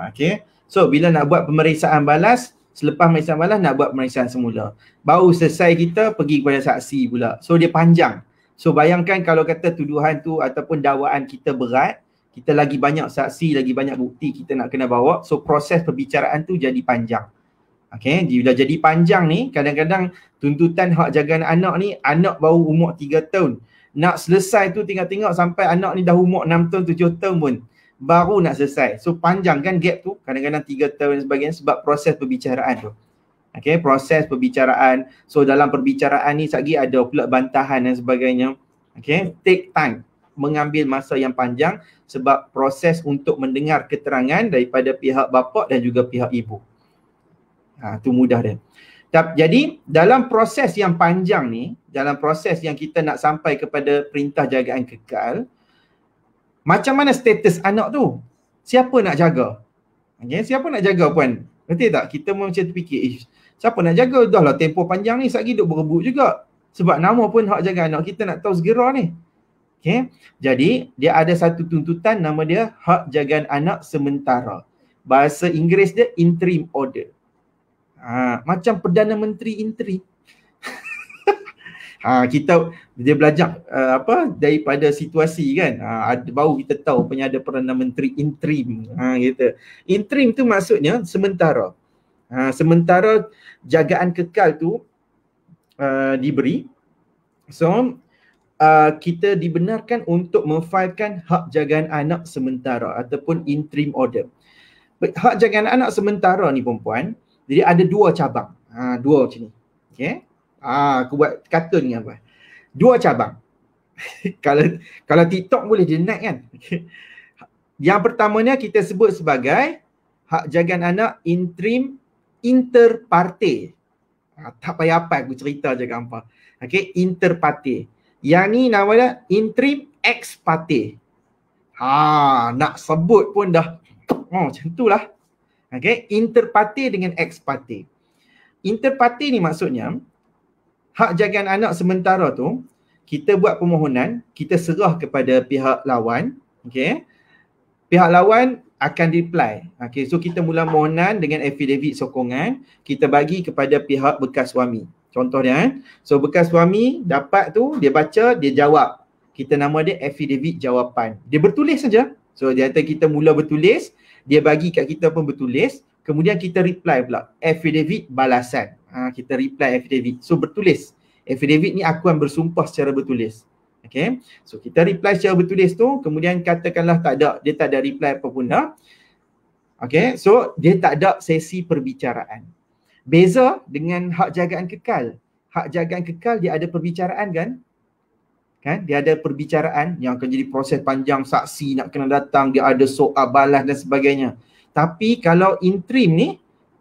Okay. So bila nak buat pemeriksaan balas, selepas pemeriksaan balas nak buat pemeriksaan semula. Baru selesai kita pergi kepada saksi pula. So dia panjang. So bayangkan kalau kata tuduhan tu ataupun dakwaan kita berat, kita lagi banyak saksi, lagi banyak bukti kita nak kena bawa. So proses perbicaraan tu jadi panjang. Okay, bila jadi panjang ni, kadang-kadang tuntutan hak jagaan anak ni, anak baru umur 3 tahun. Nak selesai tu tengok-tengok sampai anak ni dah umur 6 tahun, 7 tahun pun baru nak selesai. So panjang kan gap tu, kadang-kadang 3 tahun dan sebagainya sebab proses perbicaraan tu. Okay, proses perbicaraan. So dalam perbicaraan ni lagi ada pula bantahan dan sebagainya. Okay, take time. Mengambil masa yang panjang sebab proses untuk mendengar keterangan daripada pihak bapa dan juga pihak ibu. Tu mudah dia. Jadi dalam proses yang panjang ni, dalam proses yang kita nak sampai kepada perintah jagaan kekal, macam mana status anak tu? Siapa nak jaga? Okay, siapa nak jaga puan? Betul tak? Kita macam terfikir, siapa nak jaga? Dah lah tempoh panjang ni, satgi duk berebut juga. Sebab nama pun hak jaga anak, kita nak tahu segera ni. Okay. Jadi dia ada satu tuntutan, nama dia hak jagaan anak sementara. Bahasa Inggeris dia interim order. Macam Perdana Menteri interim. Kita dia belajar daripada situasi kan. Baru kita tahu ada Perdana Menteri interim. Gitu. Interim tu maksudnya sementara. Sementara jagaan kekal tu diberi. So kita dibenarkan untuk memfailkan hak jagaan anak sementara ataupun interim order. Hak jagaan anak sementara ni perempuan, jadi ada dua cabang. Dua macam ni. Okay. Aku buat kartun ni apa. Dua cabang. kalau TikTok boleh dia naik kan. Yang pertamanya kita sebut sebagai hak jagaan anak interim inter parte. Tak payah apa aku cerita je gampang. Okay, inter parte. Yang ni nama dia interim ex parte. Nak sebut pun dah macam itulah. Okay, inter parte dengan ex parte. inter partes ni maksudnya hak jagaan anak sementara tu kita buat permohonan, kita serah kepada pihak lawan, okey. Pihak lawan akan reply. Okey, so kita mula permohonan dengan affidavit sokongan, kita bagi kepada pihak bekas suami. Contoh dia so bekas suami dapat tu, dia baca, dia jawab. Kita nama dia affidavit jawapan. Dia bertulis saja. So dia kata kita mula bertulis, dia bagi kat kita pun bertulis, kemudian kita reply pula affidavit balasan. Kita reply affidavit. So bertulis. Affidavit ni akuan bersumpah secara bertulis. Okay. So kita reply secara bertulis tu, kemudian katakanlah dia tak ada reply apa pun dah. Okay. So dia tak ada sesi perbicaraan. Beza dengan hak jagaan kekal. Hak jagaan kekal dia ada perbicaraan kan? Dia ada perbicaraan yang akan jadi proses panjang, saksi nak kena datang, dia ada soal balas dan sebagainya. Tapi kalau interim ni,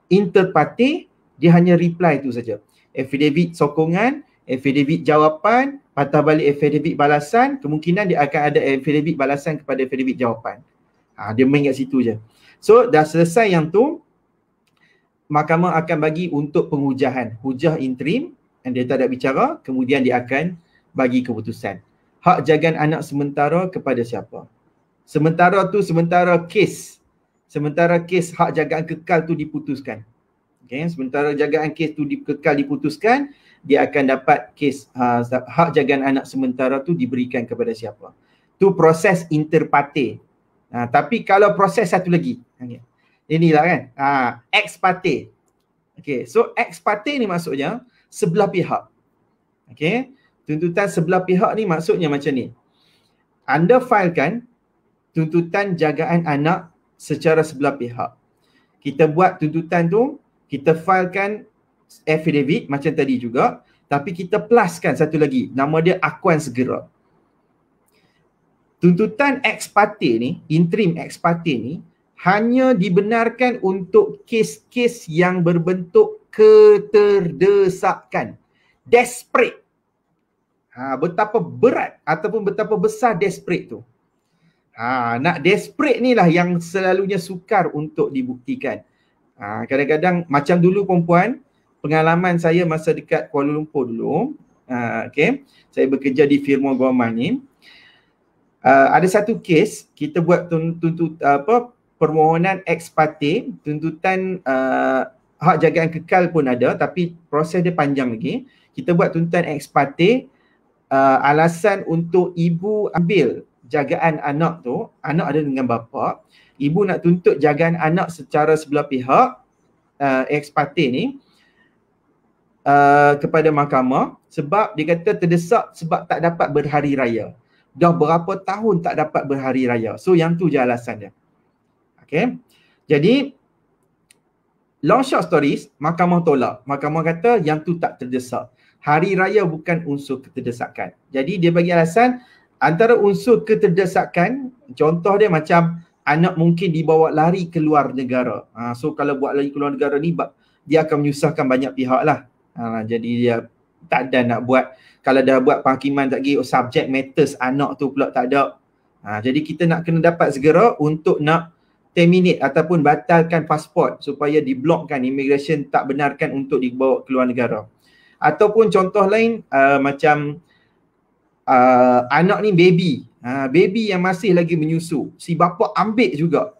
inter partes, dia hanya reply tu saja. Affidavit sokongan, affidavit jawapan, patah balik affidavit balasan, kemungkinan dia akan ada affidavit balasan kepada affidavit jawapan. Dia main kat situ je. So dah selesai yang tu, mahkamah akan bagi untuk pengujahan. Hujah interim, dan dia tak ada bicara, kemudian dia akan bagi keputusan. Hak jagaan anak sementara kepada siapa? Sementara kes hak jagaan kekal tu diputuskan. Okay, sementara jagaan kes tu kekal diputuskan, dia akan dapat kes hak jagaan anak sementara tu diberikan kepada siapa. Tu proses inter partes. Tapi kalau proses satu lagi, inilah kan, ex parte. Okay, so ex parte ni maksudnya sebelah pihak. Okay, tuntutan sebelah pihak ni maksudnya macam ni. Anda filekan tuntutan jagaan anak secara sebelah pihak. Kita buat tuntutan tu, kita filekan affidavit macam tadi juga, tapi kita pluskan satu lagi, nama dia akuan segera. Tuntutan ex parte ni, interim ex parte ni, hanya dibenarkan untuk kes-kes yang berbentuk keterdesakan. Desperate. Betapa berat ataupun betapa besar desperate tu. Nak desperate ni lah yang selalunya sukar untuk dibuktikan. Kadang-kadang macam dulu perempuan, pengalaman saya masa dekat Kuala Lumpur dulu, okay, saya bekerja di firma Gorman ni. Ada satu kes kita buat permohonan ex parte, tuntutan hak jagaan kekal pun ada, tapi proses dia panjang lagi. Kita buat tuntutan ex parte, alasan untuk ibu ambil jagaan anak tu, anak ada dengan bapa, ibu nak tuntut jagaan anak secara sebelah pihak, ex parte ni, kepada mahkamah sebab dia kata terdesak sebab tak dapat berhari raya. Dah berapa tahun tak dapat berhari raya. So yang tu je alasan dia. Okay. Jadi long short stories, mahkamah tolak. Mahkamah kata yang tu tak terdesak. Hari raya bukan unsur keterdesakan. Jadi dia bagi alasan antara unsur keterdesakan, contoh dia macam anak mungkin dibawa lari keluar negara. So kalau buat lari keluar negara ni, dia akan menyusahkan banyak pihak lah. Jadi dia tak ada nak buat, kalau dah buat penghakiman tak pergi, subject matters anak tu pula tak ada. Jadi kita nak kena dapat segera untuk nak terminate ataupun batalkan pasport supaya diblokkan, immigration tak benarkan untuk dibawa keluar negara. Ataupun contoh lain macam anak ni baby, baby yang masih lagi menyusu, si bapa ambil juga,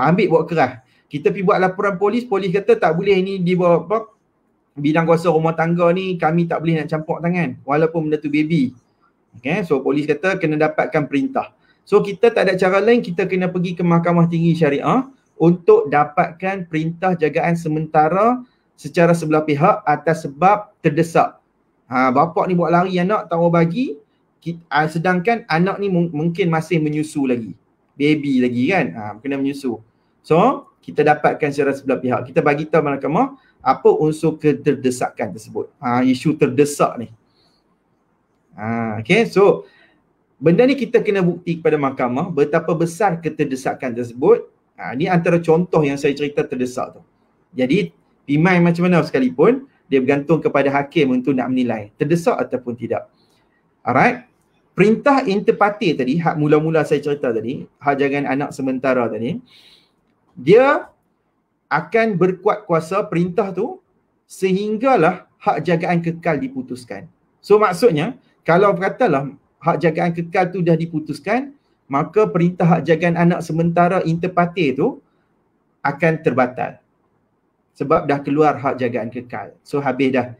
ambil buat kerah. Kita pergi buat laporan polis, polis kata tak boleh, ini dibawa bidang kuasa rumah tangga ni, kami tak boleh nak campur tangan walaupun benda tu baby. Okay, so polis kata kena dapatkan perintah. So kita tak ada cara lain, kita kena pergi ke Mahkamah Tinggi Syariah untuk dapatkan perintah jagaan sementara secara sebelah pihak atas sebab terdesak. Bapak ni buat lari anak, tak mau bagi, sedangkan anak ni mungkin masih menyusu lagi, baby lagi kan, kena menyusu. So kita dapatkan secara sebelah pihak, kita bagi tahu mahkamah apa unsur keterdesakan tersebut, isu terdesak ni. Okay, so benda ni kita kena bukti kepada mahkamah betapa besar keterdesakan tersebut. Ni antara contoh yang saya cerita terdesak tu. Jadi pimai macam mana sekalipun, dia bergantung kepada hakim untuk nak menilai terdesak ataupun tidak. Alright. Perintah inter partes tadi, hak mula-mula saya cerita tadi, hak jagaan anak sementara tadi, dia akan berkuat kuasa perintah tu sehinggalah hak jagaan kekal diputuskan. So maksudnya, kalau katalah hak jagaan kekal tu dah diputuskan, maka perintah hak jagaan anak sementara inter partes tu akan terbatal. Sebab dah keluar hak jagaan kekal. So habis dah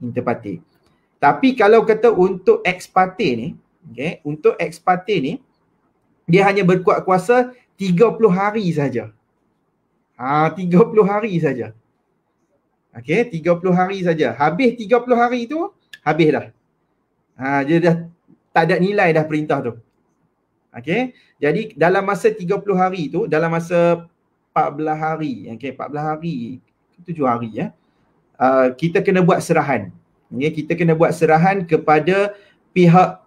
inter partes. Tapi kalau kata untuk ex parte ni, okay, untuk ex parte ni, dia hanya berkuat kuasa 30 hari saja. 30 hari saja. Okey, 30 hari saja. Habis 30 hari tu, habis dah. Dia dah tak ada nilai dah perintah tu. Okey, jadi dalam masa 30 hari tu, dalam masa 14 hari, okey, 14 hari, 7 hari ya. Kita kena buat serahan. Okay, kita kena buat serahan kepada pihak,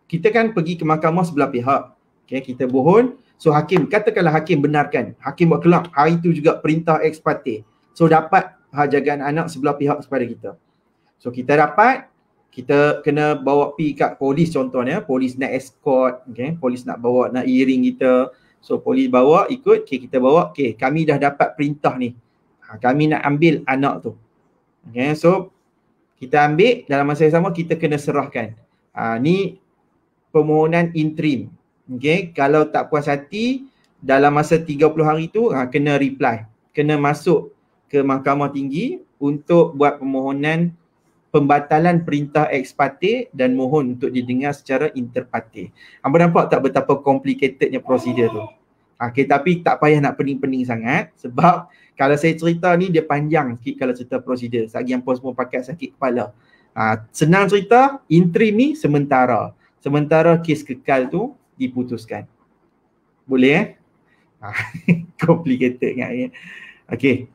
kita kan pergi ke mahkamah sebelah pihak. Okay, kita mohon. So hakim, katakanlah hakim benarkan. Hakim buat kelak, hari tu juga perintah ex parte. So dapat hak jagaan anak sebelah pihak kepada kita. So kita dapat, kita kena bawa pergi kat polis contohnya. Polis nak escort, okay, polis nak bawa, nak iring kita. So polis bawa, ikut, okay, kita bawa, okay, kami dah dapat perintah ni. Kami nak ambil anak tu. Okay, so kita ambil, dalam masa yang sama kita kena serahkan. Ni permohonan interim. Okay, kalau tak puas hati dalam masa 30 hari tu, kena reply. Kena masuk ke mahkamah tinggi untuk buat permohonan pembatalan perintah ex parte dan mohon untuk didengar secara inter parte. Hangpa nampak tak betapa complicatednya prosedur tu? Okay, tapi tak payah nak pening-pening sangat sebab kalau saya cerita ni dia panjang sikit kalau cerita prosedur. Sagi yang semua pakai sakit kepala. Senang cerita, interim ni sementara. Sementara kes kekal tu diputuskan. Boleh complicated kan ya. Okey.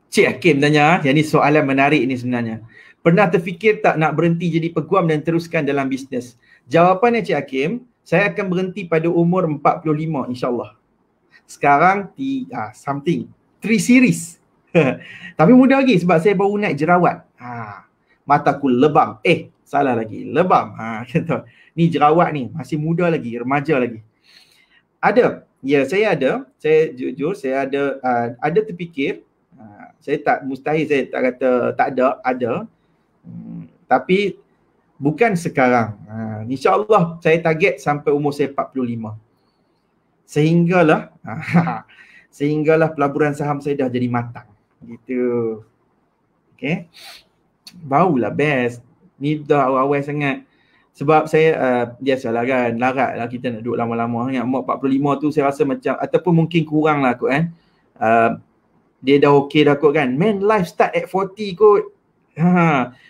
Cik Hakim tanya, yang ni soalan menarik ni sebenarnya. Pernah terfikir tak nak berhenti jadi peguam dan teruskan dalam bisnes? Jawapannya Cik Hakim, saya akan berhenti pada umur 45 insyaAllah. Sekarang something 3 series. Tapi muda lagi sebab saya baru naik jerawat. Mataku lebam. Salah lagi. Lebam. Ni jerawat ni. Masih muda lagi. Remaja lagi. Ada. Ya, saya ada. Saya jujur, saya ada terfikir. Saya tak, mustahil saya tak kata tak ada. Ada. Tapi bukan sekarang. InsyaAllah saya target sampai umur saya 45. Sehinggalah pelaburan saham saya dah jadi matang. Gitu. Okay. Barulah best. Ni dah awal-awal sangat. Sebab saya biasalah kan, larat lah kita nak duduk lama-lama. Umur 45 tu saya rasa macam, ataupun mungkin kurang lah kot kan. Dia dah okey dah kot kan. Man, life start at 40 kot.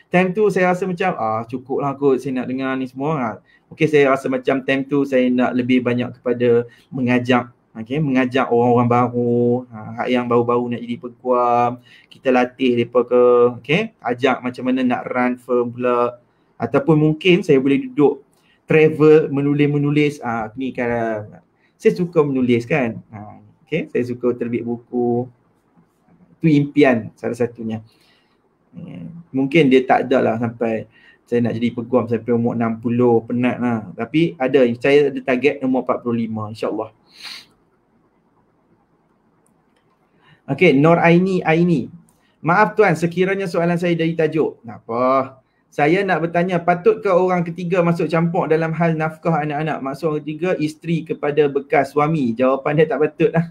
Time tu saya rasa macam cukup lah kot saya nak dengar ni semua. Okay, saya rasa macam time tu saya nak lebih banyak kepada mengajak. Okay, mengajak orang-orang baru, yang baru-baru nak jadi peguam, kita latih mereka ke, okay, ajak macam mana nak run firm pula. Ataupun mungkin saya boleh duduk travel, menulis-menulis. Ni kan, saya suka menulis kan. Okay, saya suka terbit buku. Itu impian salah satunya. Mungkin dia tak ada lah sampai saya nak jadi peguam sampai umur 60, penat lah. Tapi ada, saya ada target umur 45 insyaAllah. Okey, Nur Aini. Maaf tuan, sekiranya soalan saya dari tajuk. Kenapa? Saya nak bertanya, patutkah orang ketiga masuk campur dalam hal nafkah anak-anak? Maksud orang ketiga, isteri kepada bekas suami. Jawapan dia tak patut lah.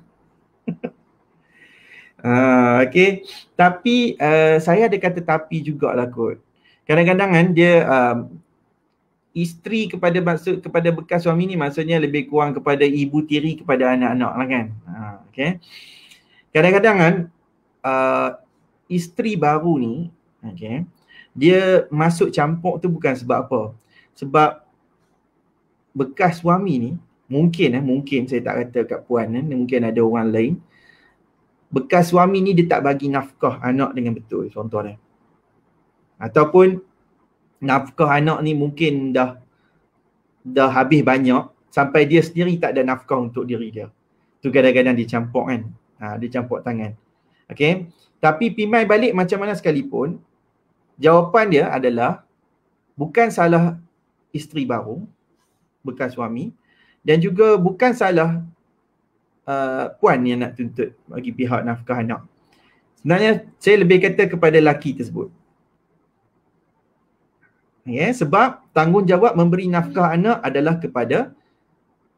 Okey. Tapi saya ada kata tapi jugalah kot. Kadang-kadang kan dia isteri kepada bekas suami ni maksudnya lebih kurang kepada ibu tiri kepada anak-anak lah kan. Okey. Kadang-kadang kan isteri baru ni, okay, dia masuk campur tu bukan sebab apa. Sebab bekas suami ni, mungkin saya tak kata kat puan, mungkin ada orang lain. Bekas suami ni dia tak bagi nafkah anak dengan betul, contohnya. Ataupun nafkah anak ni mungkin dah habis banyak sampai dia sendiri tak ada nafkah untuk diri dia. Tu kadang-kadang dia campur kan. Dia campur tangan. Okay. Tapi pimai balik macam mana sekalipun, jawapan dia adalah bukan salah isteri baru, bekas suami, dan juga bukan salah puan yang nak tuntut bagi pihak nafkah anak. Sebenarnya saya lebih kata kepada lelaki tersebut. Sebab tanggungjawab memberi nafkah anak adalah kepada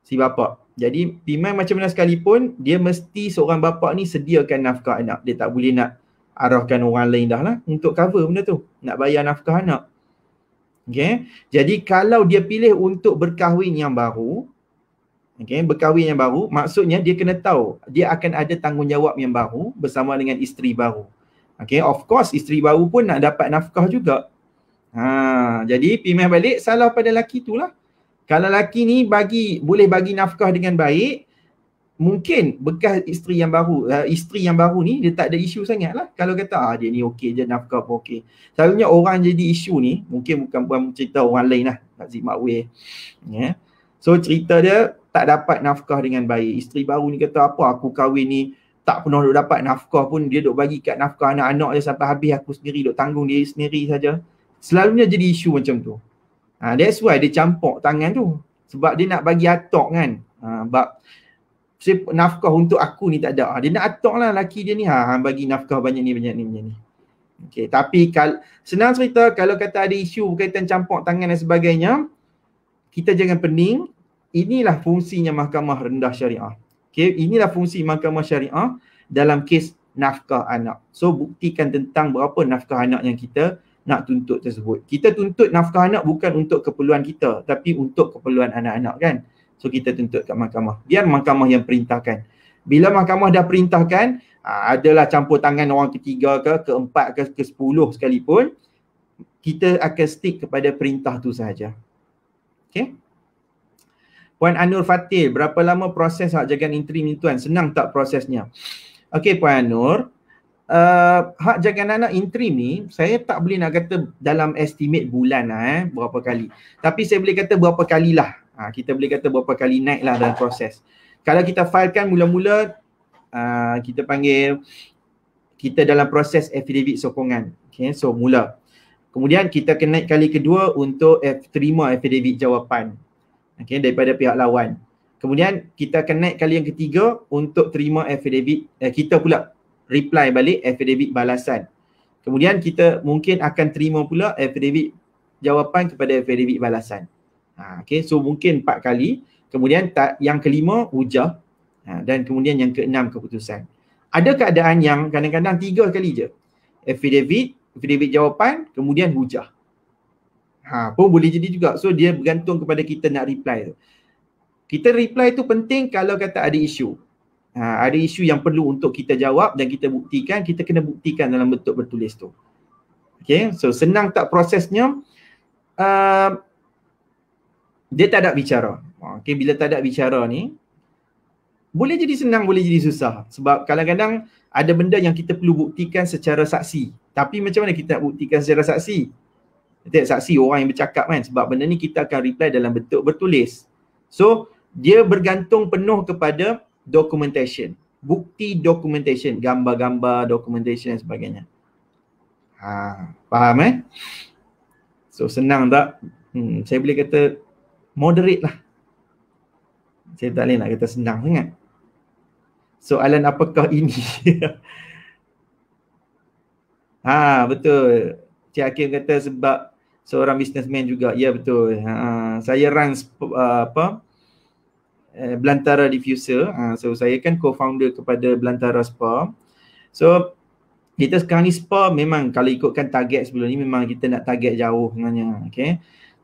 si bapa. Jadi pimai macam mana sekalipun, dia mesti seorang bapa ni sediakan nafkah anak. Dia tak boleh nak arahkan orang lain dah lah untuk cover benda tu, nak bayar nafkah anak. Jadi kalau dia pilih untuk berkahwin yang baru, berkahwin yang baru, maksudnya dia kena tahu dia akan ada tanggungjawab yang baru bersama dengan isteri baru. Of course isteri baru pun nak dapat nafkah juga. Jadi pimai balik, salah pada lelaki tu lah. Kalau lelaki ni boleh bagi nafkah dengan baik, mungkin bekas isteri yang baru ni dia tak ada isu sangat lah. Kalau kata dia ni okey je, nafkah pun okey. Selalunya orang jadi isu ni, mungkin bukan cerita orang lain lah, Takzik Makweh. So cerita dia tak dapat nafkah dengan baik. Isteri baru ni kata, apa aku kahwin ni tak pernah duk dapat nafkah pun, dia duk bagi kat nafkah anak-anak je sampai habis, aku sendiri duk tanggung dia sendiri saja. Selalunya jadi isu macam tu. That's why dia campur tangan tu. Sebab dia nak bagi atok kan. Sebab nafkah untuk aku ni tak ada. Dia nak atok lah lelaki dia ni. Bagi nafkah banyak ni. Tapi senang cerita, kalau kata ada isu berkaitan campur tangan dan sebagainya, kita jangan pening. Inilah fungsinya mahkamah rendah syariah. Inilah fungsi mahkamah syariah dalam kes nafkah anak. So buktikan tentang berapa nafkah anak yang kita nak tuntut tersebut. Kita tuntut nafkah anak bukan untuk keperluan kita, tapi untuk keperluan anak-anak kan. So kita tuntut kat mahkamah. Biar mahkamah yang perintahkan. Bila mahkamah dah perintahkan, adalah campur tangan orang ketiga ke, keempat ke, ke-10 sekalipun, kita akan stick kepada perintah tu sahaja. Puan Anur Fatil, berapa lama proses hak jagaan interim ni tuan? Senang tak prosesnya? Puan Anur, hak jagaan anak interim ni, saya tak boleh nak kata dalam estimate bulan lah, berapa kali. Tapi saya boleh kata berapa kali lah. Kita boleh kata berapa kali naik lah dalam proses. Kalau kita filekan mula-mula, kita panggil, kita dalam proses affidavit sokongan. So mula. Kemudian kita akan naik kali kedua untuk terima affidavit jawapan. Daripada pihak lawan. Kemudian kita akan naik kali yang ketiga untuk terima affidavit, kita pula reply balik affidavit balasan. Kemudian kita mungkin akan terima pula affidavit jawapan kepada affidavit balasan. So mungkin 4 kali. Kemudian yang kelima hujah. Dan kemudian yang keenam keputusan. Ada keadaan yang kadang-kadang 3 kali je. Affidavit jawapan, kemudian hujah. Pun boleh jadi juga. So dia bergantung kepada kita nak reply tu. Kita reply tu penting kalau kata ada isu. Ada isu yang perlu untuk kita jawab dan kita buktikan, kita kena buktikan dalam bentuk bertulis tu. So senang tak prosesnya? Dia tak ada bicara. Bila tak ada bicara ni, boleh jadi senang, boleh jadi susah. Sebab kadang-kadang ada benda yang kita perlu buktikan secara saksi. Tapi macam mana kita nak buktikan secara saksi? Saksi orang yang bercakap kan. Sebab benda ni kita akan reply dalam bentuk bertulis. So dia bergantung penuh kepada documentation, bukti documentation, gambar-gambar documentation dan sebagainya. Faham So senang tak? Saya boleh kata moderate lah. Saya tak boleh nak kata senang sangat. Soalan apakah ini? Betul. Cik Hakim kata sebab seorang businessman juga. Ya betul. Saya run Belantara Diffuser. So saya kan co-founder kepada Belantara Spa. So kita sekarang ni spa memang kalau ikutkan target sebelum ni memang kita nak target jauh sebenarnya.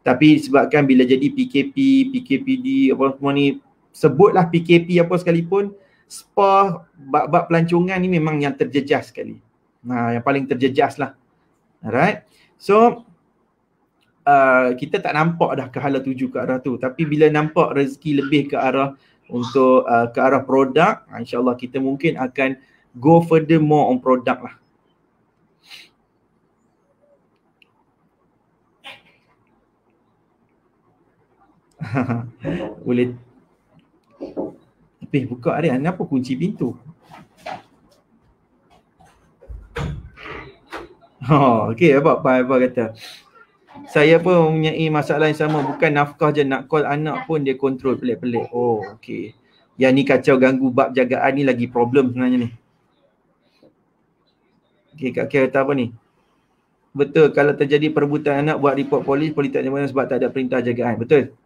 Tapi sebabkan bila jadi PKP, PKPD apa semua ni, sebutlah PKP apa sekalipun, spa bab pelancongan ni memang yang terjejas sekali. Yang paling terjejas lah. Alright. So kita tak nampak dah ke hala tuju ke arah tu. Tapi bila nampak rezeki lebih ke arah untuk ke arah produk, insyaAllah kita mungkin akan go further more on produk lah. Boleh. Tapi buka Aryan, kenapa kunci pintu? Okey, apa kata? Saya pun mempunyai masalah yang sama, bukan nafkah je, nak call anak pun dia kontrol pelik-pelik. Okey. Yang ni kacau ganggu bab jagaan ni lagi problem sebenarnya ni. Okay, Kak Kia kata apa ni? Betul, kalau terjadi perebutan anak buat report polis tak jemput sebab tak ada perintah jagaan. Betul.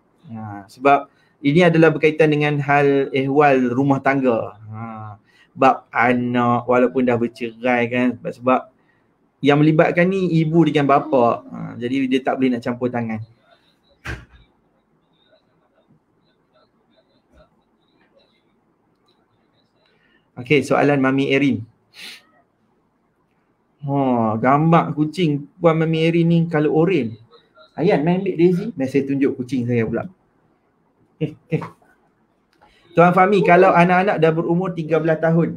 Sebab ini adalah berkaitan dengan hal ehwal rumah tangga. Bab anak walaupun dah bercerai kan, sebab yang melibatkan ni ibu dengan bapa. Jadi dia tak boleh nak campur tangan. Okey, soalan Mami Erin. Gambar kucing Puan Mami Erin ni kalau oren. Ayan, main ambil Daisy. Saya tunjuk kucing saya pula. Tuan Fahmi, kalau anak-anak dah berumur 13 tahun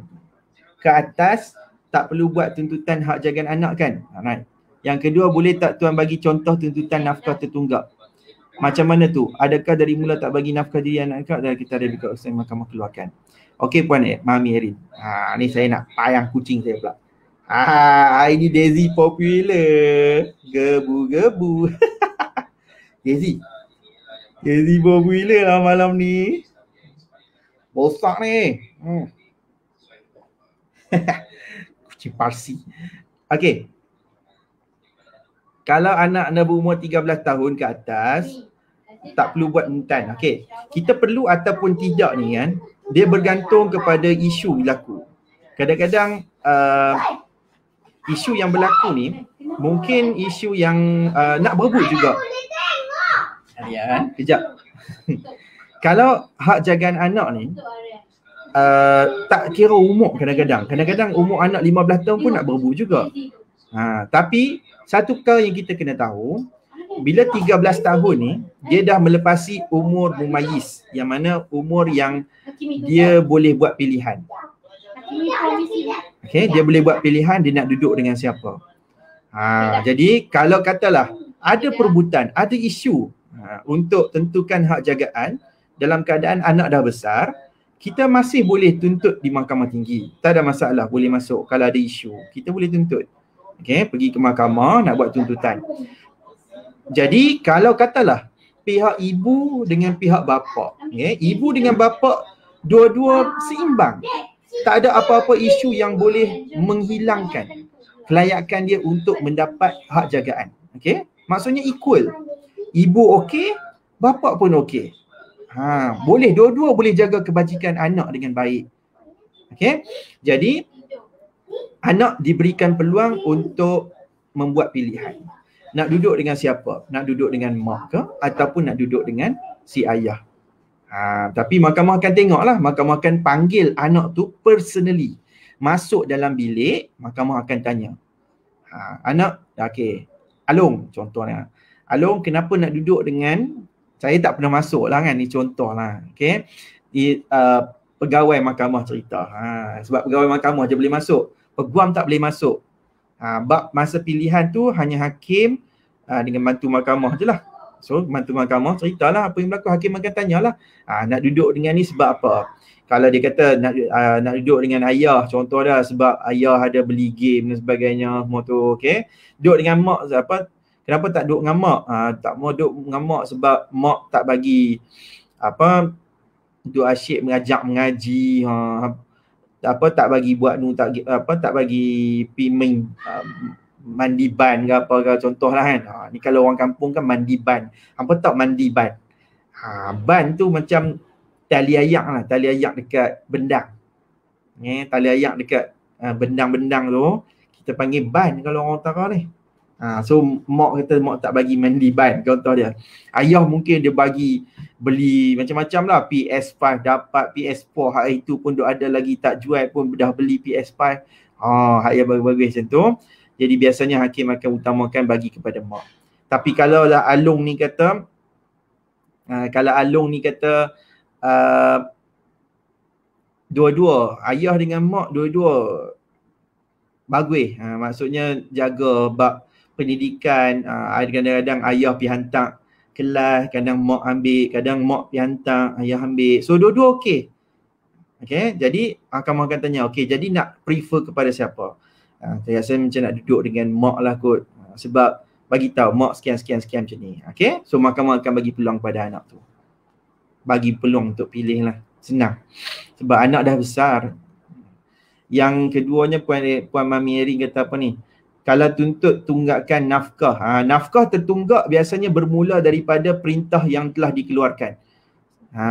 ke atas, tak perlu buat tuntutan hak jagaan anak kan? Right. Yang kedua, boleh tak Tuan bagi contoh tuntutan nafkah tertunggak? Macam mana tu? Adakah dari mula tak bagi nafkah diri anak dan kita ada dekat usaha mahkamah keluarkan? Okey Puan Mami Erin. Ni saya nak payang kucing saya pula. Ini Daisy popular. Gebu-gebu. Daisy popular lah malam ni. Bosak ni. Kucing Parsi. Okey. Kalau anak anda berumur 13 tahun ke atas, tak perlu buat tuntutan. Okey. Kita perlu ataupun tidak ni kan, dia bergantung kepada isu berlaku. Kadang-kadang isu yang berlaku ni mungkin isu yang nak berebut juga. Ya, kejap. Kalau hak jagaan anak ni tak kira umur kadang-kadang. Kadang-kadang umur anak 15 tahun pun nak berebut juga. Tapi satu perkara yang kita kena tahu, bila 13 tahun ni dia dah melepasi umur mumayyiz, yang mana umur yang dia boleh buat pilihan. Okay, dia boleh buat pilihan dia nak duduk dengan siapa. Jadi kalau katalah ada perebutan, ada isu untuk tentukan hak jagaan dalam keadaan anak dah besar, kita masih boleh tuntut di mahkamah tinggi. Tak ada masalah, boleh masuk. Kalau ada isu, kita boleh tuntut. Okay, pergi ke mahkamah nak buat tuntutan. Jadi kalau katalah pihak ibu dengan pihak bapa, ibu dengan bapa dua-dua seimbang, tak ada apa-apa isu yang boleh menghilangkan kelayakan dia untuk mendapat hak jagaan. Okay, maksudnya equal. Ibu okey, bapa pun okey. Boleh, dua-dua boleh jaga kebajikan anak dengan baik. Okay, jadi anak diberikan peluang untuk membuat pilihan. Nak duduk dengan siapa? Nak duduk dengan mak ke? Ataupun nak duduk dengan si ayah? Tapi mahkamah akan tengoklah. Mahkamah akan panggil anak tu personally. Masuk dalam bilik, mahkamah akan tanya. Anak, okey. Along, contohnya. Along, kenapa nak duduk dengan, saya tak pernah masuk lah kan, ni contoh lah. Okay. Pegawai mahkamah cerita. Sebab pegawai mahkamah je boleh masuk. Peguam tak boleh masuk. Bab masa pilihan tu hanya hakim dengan bantu mahkamah je lah. So bantu mahkamah ceritalah apa yang berlaku. Hakim akan tanyalah, nak duduk dengan ni sebab apa. Kalau dia kata nak duduk dengan ayah, contoh dah sebab ayah ada beli game dan sebagainya semua tu, okey. Duduk dengan mak apa? Kenapa tak duduk dengan mak? Tak mau duduk dengan mak sebab mak tak bagi apa, duduk asyik mengaji, tak bagi buat tak bagi pergi mandi ban ke apa ke, contohlah kan. Ni kalau orang kampung kan mandi ban. Apa tak mandi ban? Ban tu macam tali ayak lah, tali ayak dekat bendang. Tali ayak dekat bendang-bendang tu kita panggil ban kalau orang utara ni. So mak kata mak tak bagi mandi ban, contoh dia. Ayah mungkin dia beli macam-macam lah, PS5 dapat, PS4 hari tu pun ada lagi tak jual pun dah beli PS5. Ayah bagus-bagus macam tu. Jadi biasanya hakim akan utamakan bagi kepada mak. Tapi kalau lah Along ni kata dua-dua, ayah dengan mak dua-dua bagus. Maksudnya jaga bab pendidikan. Kadang-kadang ayah pergi hantar kelas, kadang mak ambil, kadang mak pergi hantar, ayah ambil. So dua-dua okey. Okay, jadi mahkamah akan tanya, okey, jadi nak prefer kepada siapa? Saya rasa macam nak duduk dengan mak lah kot. Sebab bagi tahu mak sekian macam ni. Okay, so mahkamah akan bagi peluang pada anak tu. Bagi peluang untuk pilih lah. Senang. Sebab anak dah besar. Yang keduanya Puan Mami Erin kata apa ni? Kalau tuntut tunggakan nafkah. Nafkah tertunggak biasanya bermula daripada perintah yang telah dikeluarkan.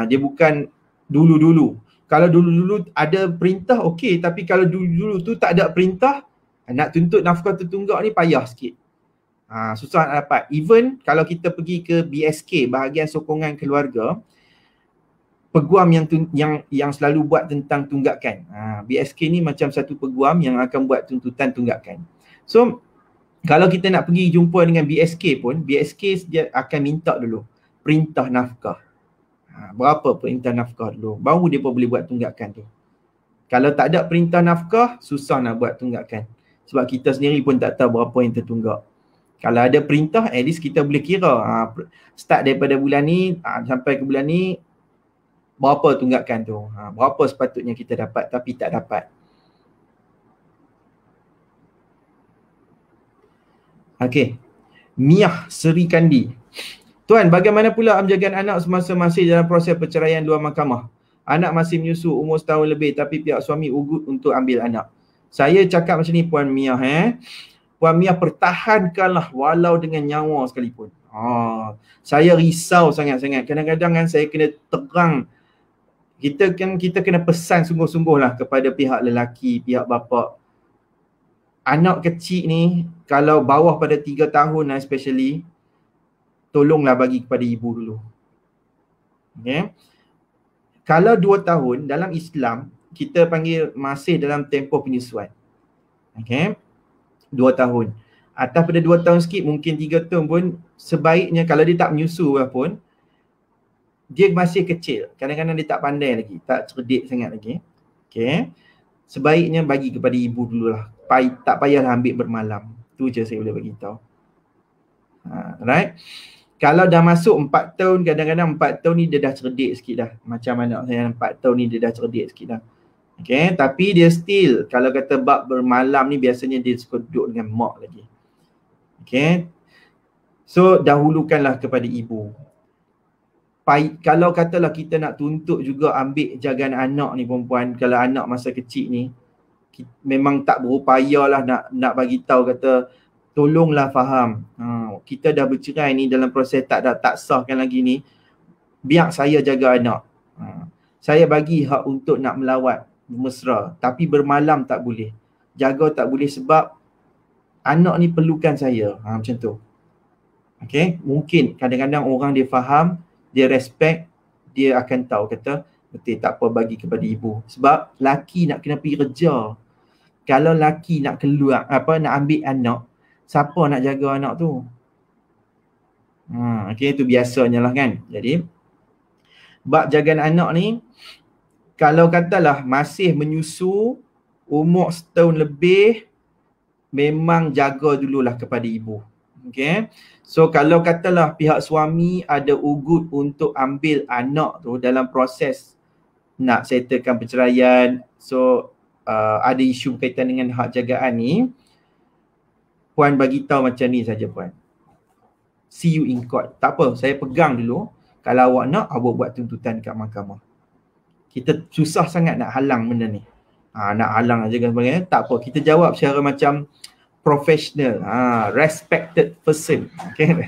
Dia bukan dulu-dulu. Kalau dulu-dulu ada perintah okey, tapi kalau dulu-dulu tu tak ada perintah, nak tuntut nafkah tertunggak ni payah sikit. Susah nak dapat. Even kalau kita pergi ke BSK, bahagian sokongan keluarga, peguam yang selalu buat tentang tunggakan. BSK ni macam satu peguam yang akan buat tuntutan tunggakan. So, kalau kita nak pergi jumpa dengan BSK pun, BSK dia akan minta dulu perintah nafkah. Berapa perintah nafkah dulu, baru dia pun boleh buat tunggakan tu. Kalau tak ada perintah nafkah, susah nak buat tunggakan. Sebab kita sendiri pun tak tahu berapa yang tertunggak. Kalau ada perintah, at least kita boleh kira. Start daripada bulan ni sampai ke bulan ni, berapa tunggakan tu. Berapa sepatutnya kita dapat tapi tak dapat. Okey. Miah Seri Kandi. Tuan, bagaimana pula penjagaan anak semasa masih dalam proses perceraian luar mahkamah? Anak masih menyusu umur setahun lebih tapi pihak suami ugut untuk ambil anak. Saya cakap macam ni Puan Miah. Puan Miah, pertahankanlah walau dengan nyawa sekalipun. Saya risau sangat-sangat. Kadang-kadang kan saya kena terang. Kita kena pesan sungguh-sungguh lah kepada pihak lelaki, pihak bapa. Anak kecil ni, kalau bawah pada 3 tahun especially, tolonglah bagi kepada ibu dulu. Okay. Kalau 2 tahun, dalam Islam, kita panggil masih dalam tempoh penyusuan. Okay. 2 tahun. Atas pada 2 tahun sikit, mungkin 3 tahun pun, sebaiknya kalau dia tak menyusu pun, dia masih kecil. Kadang-kadang dia tak pandai lagi, tak cerdik sangat lagi. Okay. Sebaiknya bagi kepada ibu dululah. Tak payahlah ambil bermalam. Tu je saya boleh bagi tahu. Right? Kalau dah masuk 4 tahun, kadang-kadang 4 tahun ni dia dah cerdik sikit dah. Macam anak saya 4 tahun ni dia dah cerdik sikit dah. Okay, tapi dia still, kalau kata bab bermalam ni biasanya dia suka duduk dengan mak lagi. Okay. So dahulukanlah kepada ibu. Kalau katalah kita nak tuntut juga ambil jagaan anak ni perempuan, kalau anak masa kecil ni, memang tak berupaya lah nak bagi tahu kata tolonglah faham. Kita dah bercerai ni dalam proses tak sahkan lagi ni, biar saya jaga anak. Saya bagi hak untuk nak melawat mesra, tapi bermalam tak boleh. Jaga tak boleh sebab anak ni perlukan saya. Macam tu. Okay, mungkin kadang-kadang orang dia faham, dia respect, dia akan tahu kata betul, tak apa, bagi kepada ibu. Sebab laki nak kena pergi kerja. Kalau laki nak keluar, nak ambil anak, siapa nak jaga anak tu? Okay, itu biasanya lah kan. Jadi, bab jagaan anak ni, kalau katalah masih menyusu, umur setahun lebih, memang jaga dululah kepada ibu. Okay. So kalau katalah pihak suami ada ugut untuk ambil anak tu dalam proses nak settlekan perceraian, so ada isu berkaitan dengan hak jagaan ni, Puan bagi tahu macam ni saja Puan. See you in court. Tak apa, saya pegang dulu. Kalau awak nak, awak buat tuntutan kat mahkamah. Kita susah sangat nak halang benda ni. Nak halang aja kan sebagainya. Tak apa, kita jawab secara macam professional, respected person. Okay,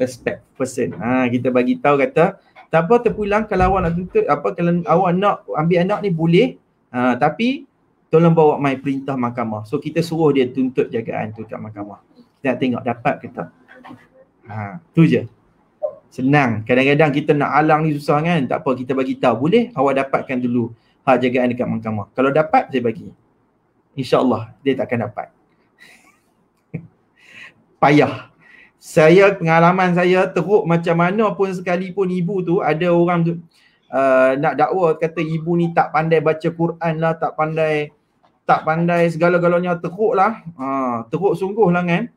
respect person. Kita bagi tahu kata, tak apa, terpulang kalau awak nak tuntut, kalau awak nak ambil anak ni boleh, tapi tolong bawa mai perintah mahkamah. So kita suruh dia tuntut jagaan tu kat mahkamah. Kita nak tengok dapat ke tak. Tu je. Senang. Kadang-kadang kita nak halang ni susah kan. Tak apa, kita bagi tahu boleh, awak dapatkan dulu hak jagaan dekat mahkamah. Kalau dapat, saya bagi. InsyaAllah dia takkan dapat. Payah. Pengalaman saya teruk macam mana pun sekalipun ibu tu, ada orang tu nak dakwa kata ibu ni tak pandai baca Quran lah, tak pandai segala-galanya, teruk lah. Teruk sungguh lah kan.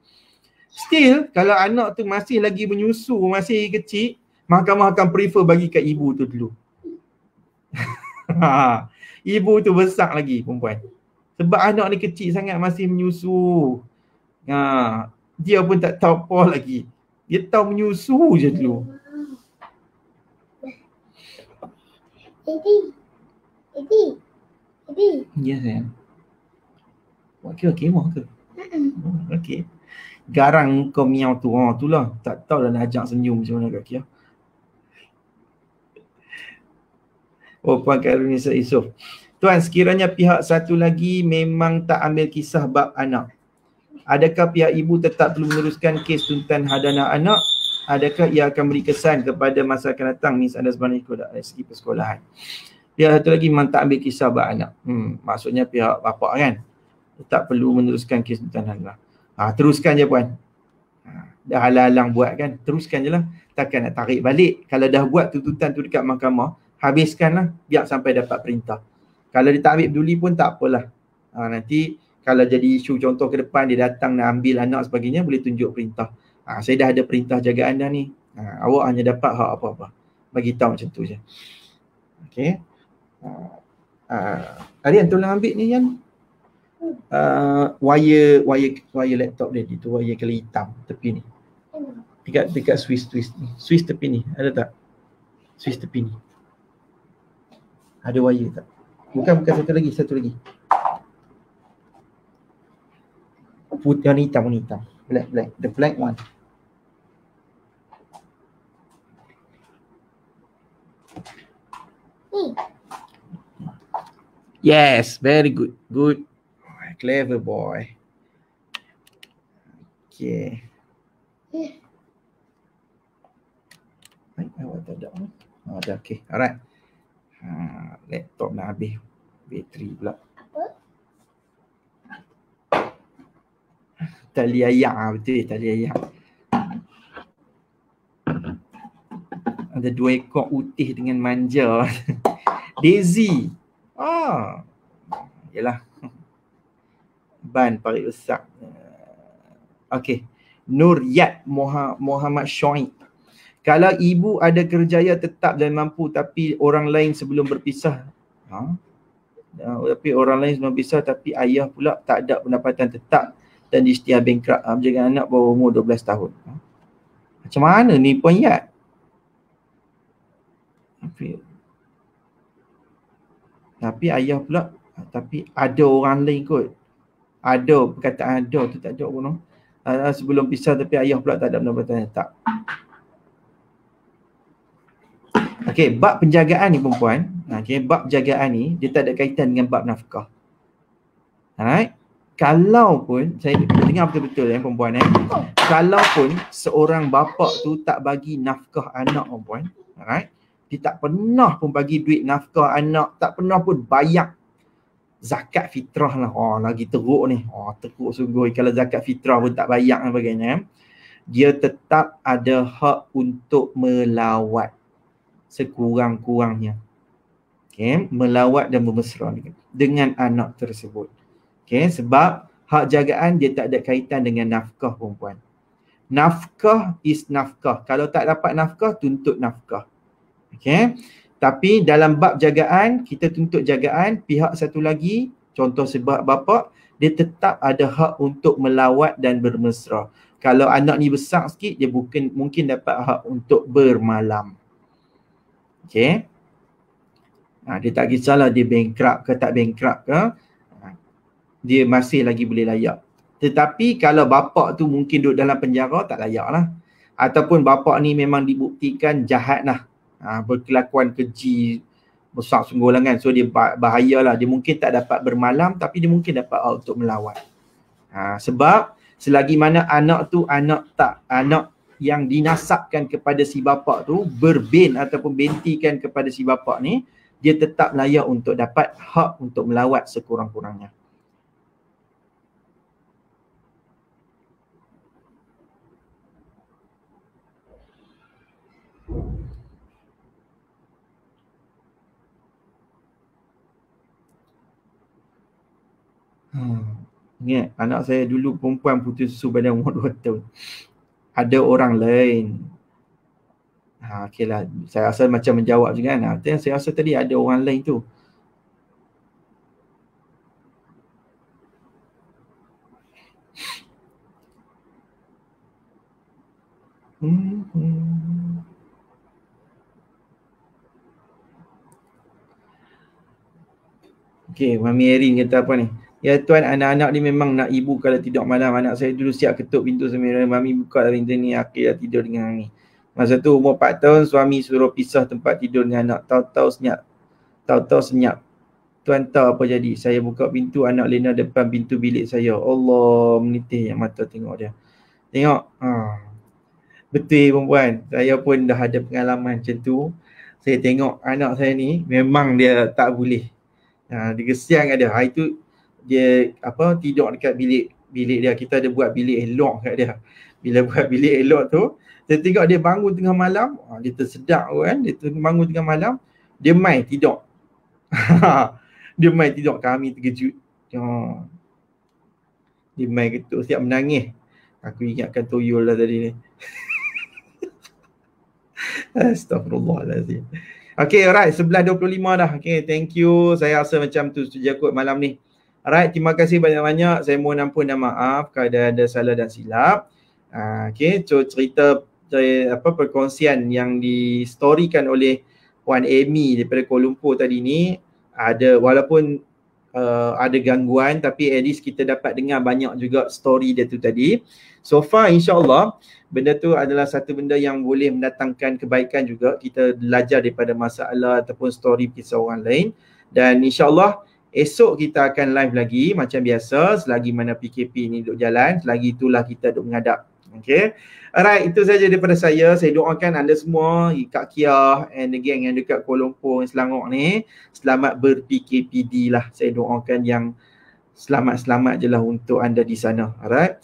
Still, kalau anak tu masih lagi menyusu, masih kecil, mahkamah akan prefer bagi kat ibu tu dulu. Ibu tu besar lagi perempuan. Sebab anak ni kecil sangat, masih menyusu. Dia pun tak tahu apa lagi. Dia tahu menyusu je dulu. Ya sayang. Kira kemah ke? Okey. Garang kau miau tu. Itulah. Tak tahu dah nak ajak senyum macam mana kat Kia. Puan Karunisa Yusof. Tuan, sekiranya pihak satu lagi memang tak ambil kisah bab anak, adakah pihak ibu tetap perlu meneruskan kes tuntutan hadanan anak? Adakah ia akan beri kesan kepada masa akan datang misunderstanding dari segi persekolahan? Pihak satu lagi memang tak ambil kisah bab anak. Maksudnya pihak bapa kan? Tak perlu meneruskan kes tuntutan hadanan. Teruskan je puan. Dah halang-halang buat kan? Teruskan je lah. Takkan nak tarik balik. Kalau dah buat tuntutan tu dekat mahkamah, habiskanlah biar sampai dapat perintah. Kalau dia tak ambil peduli pun tak apalah. Nanti kalau jadi isu contoh ke depan dia datang nak ambil anak sebagainya, boleh tunjuk perintah. Saya dah ada perintah jagaan dah ni. Awak hanya dapat hak apa-apa. Bagi tahu macam tu je. Okey. Arian tolong ambil ni Yan. Wire laptop dia tu, wire kala hitam tepi ni. Dekat Swiss ni. Swiss tepi ni. Ada tak? Swiss tepi ni. Ada wire tak? Bukan satu lagi. Putih warna hitam. Black. The black one. Yes, very good. Good. Clever boy. Okay. Awak tak ada. Dah okay. Alright. Laptop nak habis. Bateri pula. Tali ayam. Betul tali ayam. Ada 2 ekor utih dengan manja. Daisy. Yalah. Ban parit rosak. Okey. Nuryat Muhammad Shoaib. Kalau ibu ada kerjaya tetap dan mampu tapi orang lain sebelum berpisah. Tapi orang lain sebelum berpisah tapi ayah pula tak ada pendapatan tetap dan diisytihar bankrupt. Menjaga anak bawah umur 12 tahun. Macam mana ni Puan Yat? Tapi ayah pula, tapi ada orang lain kot. Ada, perkataan ada tu tak ada pun. Sebelum pisah tapi ayah pula tak ada pendapatan tetap. Okey, bab penjagaan ni perempuan. Bab penjagaan ni dia tak ada kaitan dengan bab nafkah. Alright? Kalau pun, saya dengar betul-betul perempuan kalau pun seorang bapa tu tak bagi nafkah anak perempuan, alright? Dia tak pernah pun bagi duit nafkah anak, tak pernah pun bayar zakat fitrah lah. Lagi teruk ni. Teruk sungguh kalau zakat fitrah pun tak bayar dan sebagainya. Dia tetap ada hak untuk melawat sekurang-kurangnya. Okay, melawat dan bermesra dengan anak tersebut. Okay, sebab hak jagaan dia tak ada kaitan dengan nafkah perempuan. Nafkah is nafkah. Kalau tak dapat nafkah, tuntut nafkah. Okay. Tapi dalam bab jagaan, kita tuntut jagaan, pihak satu lagi, contoh sebab bapa, dia tetap ada hak untuk melawat dan bermesra. Kalau anak ni besar sikit, dia mungkin dapat hak untuk bermalam. Okay. Dia tak kisahlah dia bankrupt ke tak bankrupt ke, dia masih lagi boleh layak. Tetapi kalau bapa tu mungkin duduk dalam penjara, tak layak lah. Ataupun bapa ni memang dibuktikan jahat lah. Berkelakuan keji besar sungguh lah kan. So dia bahayalah. Dia mungkin tak dapat bermalam tapi dia mungkin dapat untuk melawat. Sebab selagi mana anak tu anak yang dinasabkan kepada si bapa tu berbin ataupun bentikan kepada si bapa ni, dia tetap layak untuk dapat hak untuk melawat sekurang-kurangnya. Ingat, anak saya dulu perempuan putus susu pada umur 2 tahun. Ada orang lain. Okeylah, saya rasa macam menjawab juga kan. Saya rasa tadi ada orang lain tu. Okey, Mami Erin kata apa ni? Ya tuan, anak-anak ni memang nak ibu kalau tidur malam. Anak saya dulu siap ketuk pintu sembilan. Mami buka pintu ni, akhirnya tidur dengan Mami. Masa tu umur 4 tahun, suami suruh pisah tempat tidur dengan anak. Tahu-tahu senyap. Tuan tahu apa jadi? Saya buka pintu, anak lena depan pintu bilik saya. Allah, menitih yang mata tengok dia. Tengok. Betul perempuan. Saya pun dah ada pengalaman macam tu. Saya tengok anak saya ni, memang dia tak boleh. Dia kesian kat dia. Itu dia tidur dekat bilik dia. Kita ada buat bilik elok kat dia. Bila buat bilik elok tu, saya tengok dia bangun tengah malam, dia tersedak kan, dia bangun tengah malam, dia main tidur. Dia main tidur, kami terkejut. Dia main ketuk, siap menangis. Aku ingatkan tuyul lah tadi ni. Astaghfirullahaladzim. Okay, alright. 11.25 dah. Okay, thank you. Saya rasa macam tu saja kot malam ni. Alright, terima kasih banyak-banyak. Saya mohon ampun dan maaf kalau ada salah dan silap. Okay, so cerita perkongsian yang distorikan oleh Puan Amy daripada Kuala Lumpur tadi ni, ada walaupun ada gangguan, tapi at least kita dapat dengar banyak juga story dia tu tadi. So far insyaAllah benda tu adalah satu benda yang boleh mendatangkan kebaikan juga. Kita belajar daripada masalah ataupun story kisah orang lain. Dan insyaAllah esok kita akan live lagi macam biasa selagi mana PKP ni duduk jalan. Selagi itulah kita duduk menghadap. Okay. Alright, itu saja daripada saya. Saya doakan anda semua, Kak Kia and the gang yang dekat Kuala Lumpur, Selangor ni, selamat ber-PKPD lah. Saya doakan yang selamat-selamat je lah untuk anda di sana. Alright.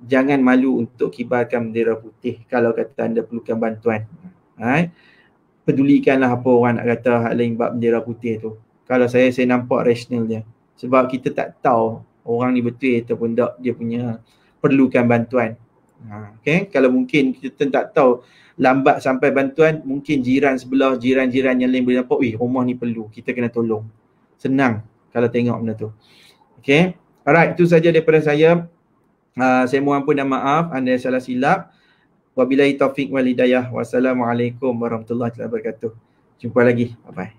Jangan malu untuk kibarkan bendera putih kalau kata anda perlukan bantuan. Alright. Pedulikanlah apa orang nak kata hal lain bab bendera putih tu. Kalau saya nampak rasional dia. Sebab kita tak tahu orang ni betul ataupun tak dia punya perlukan bantuan. Okay. Kalau mungkin kita tak tahu lambat sampai bantuan, mungkin jiran sebelah, jiran-jiran yang lain boleh nampak, rumah ni perlu, kita kena tolong. Senang kalau tengok benda tu. Okay. Alright, itu saja daripada saya. Saya mohon ampun dan maaf anda salah silap. Wabillahi taufiq wal hidayah. Wassalamualaikum warahmatullahi wabarakatuh. Jumpa lagi. Bye bye.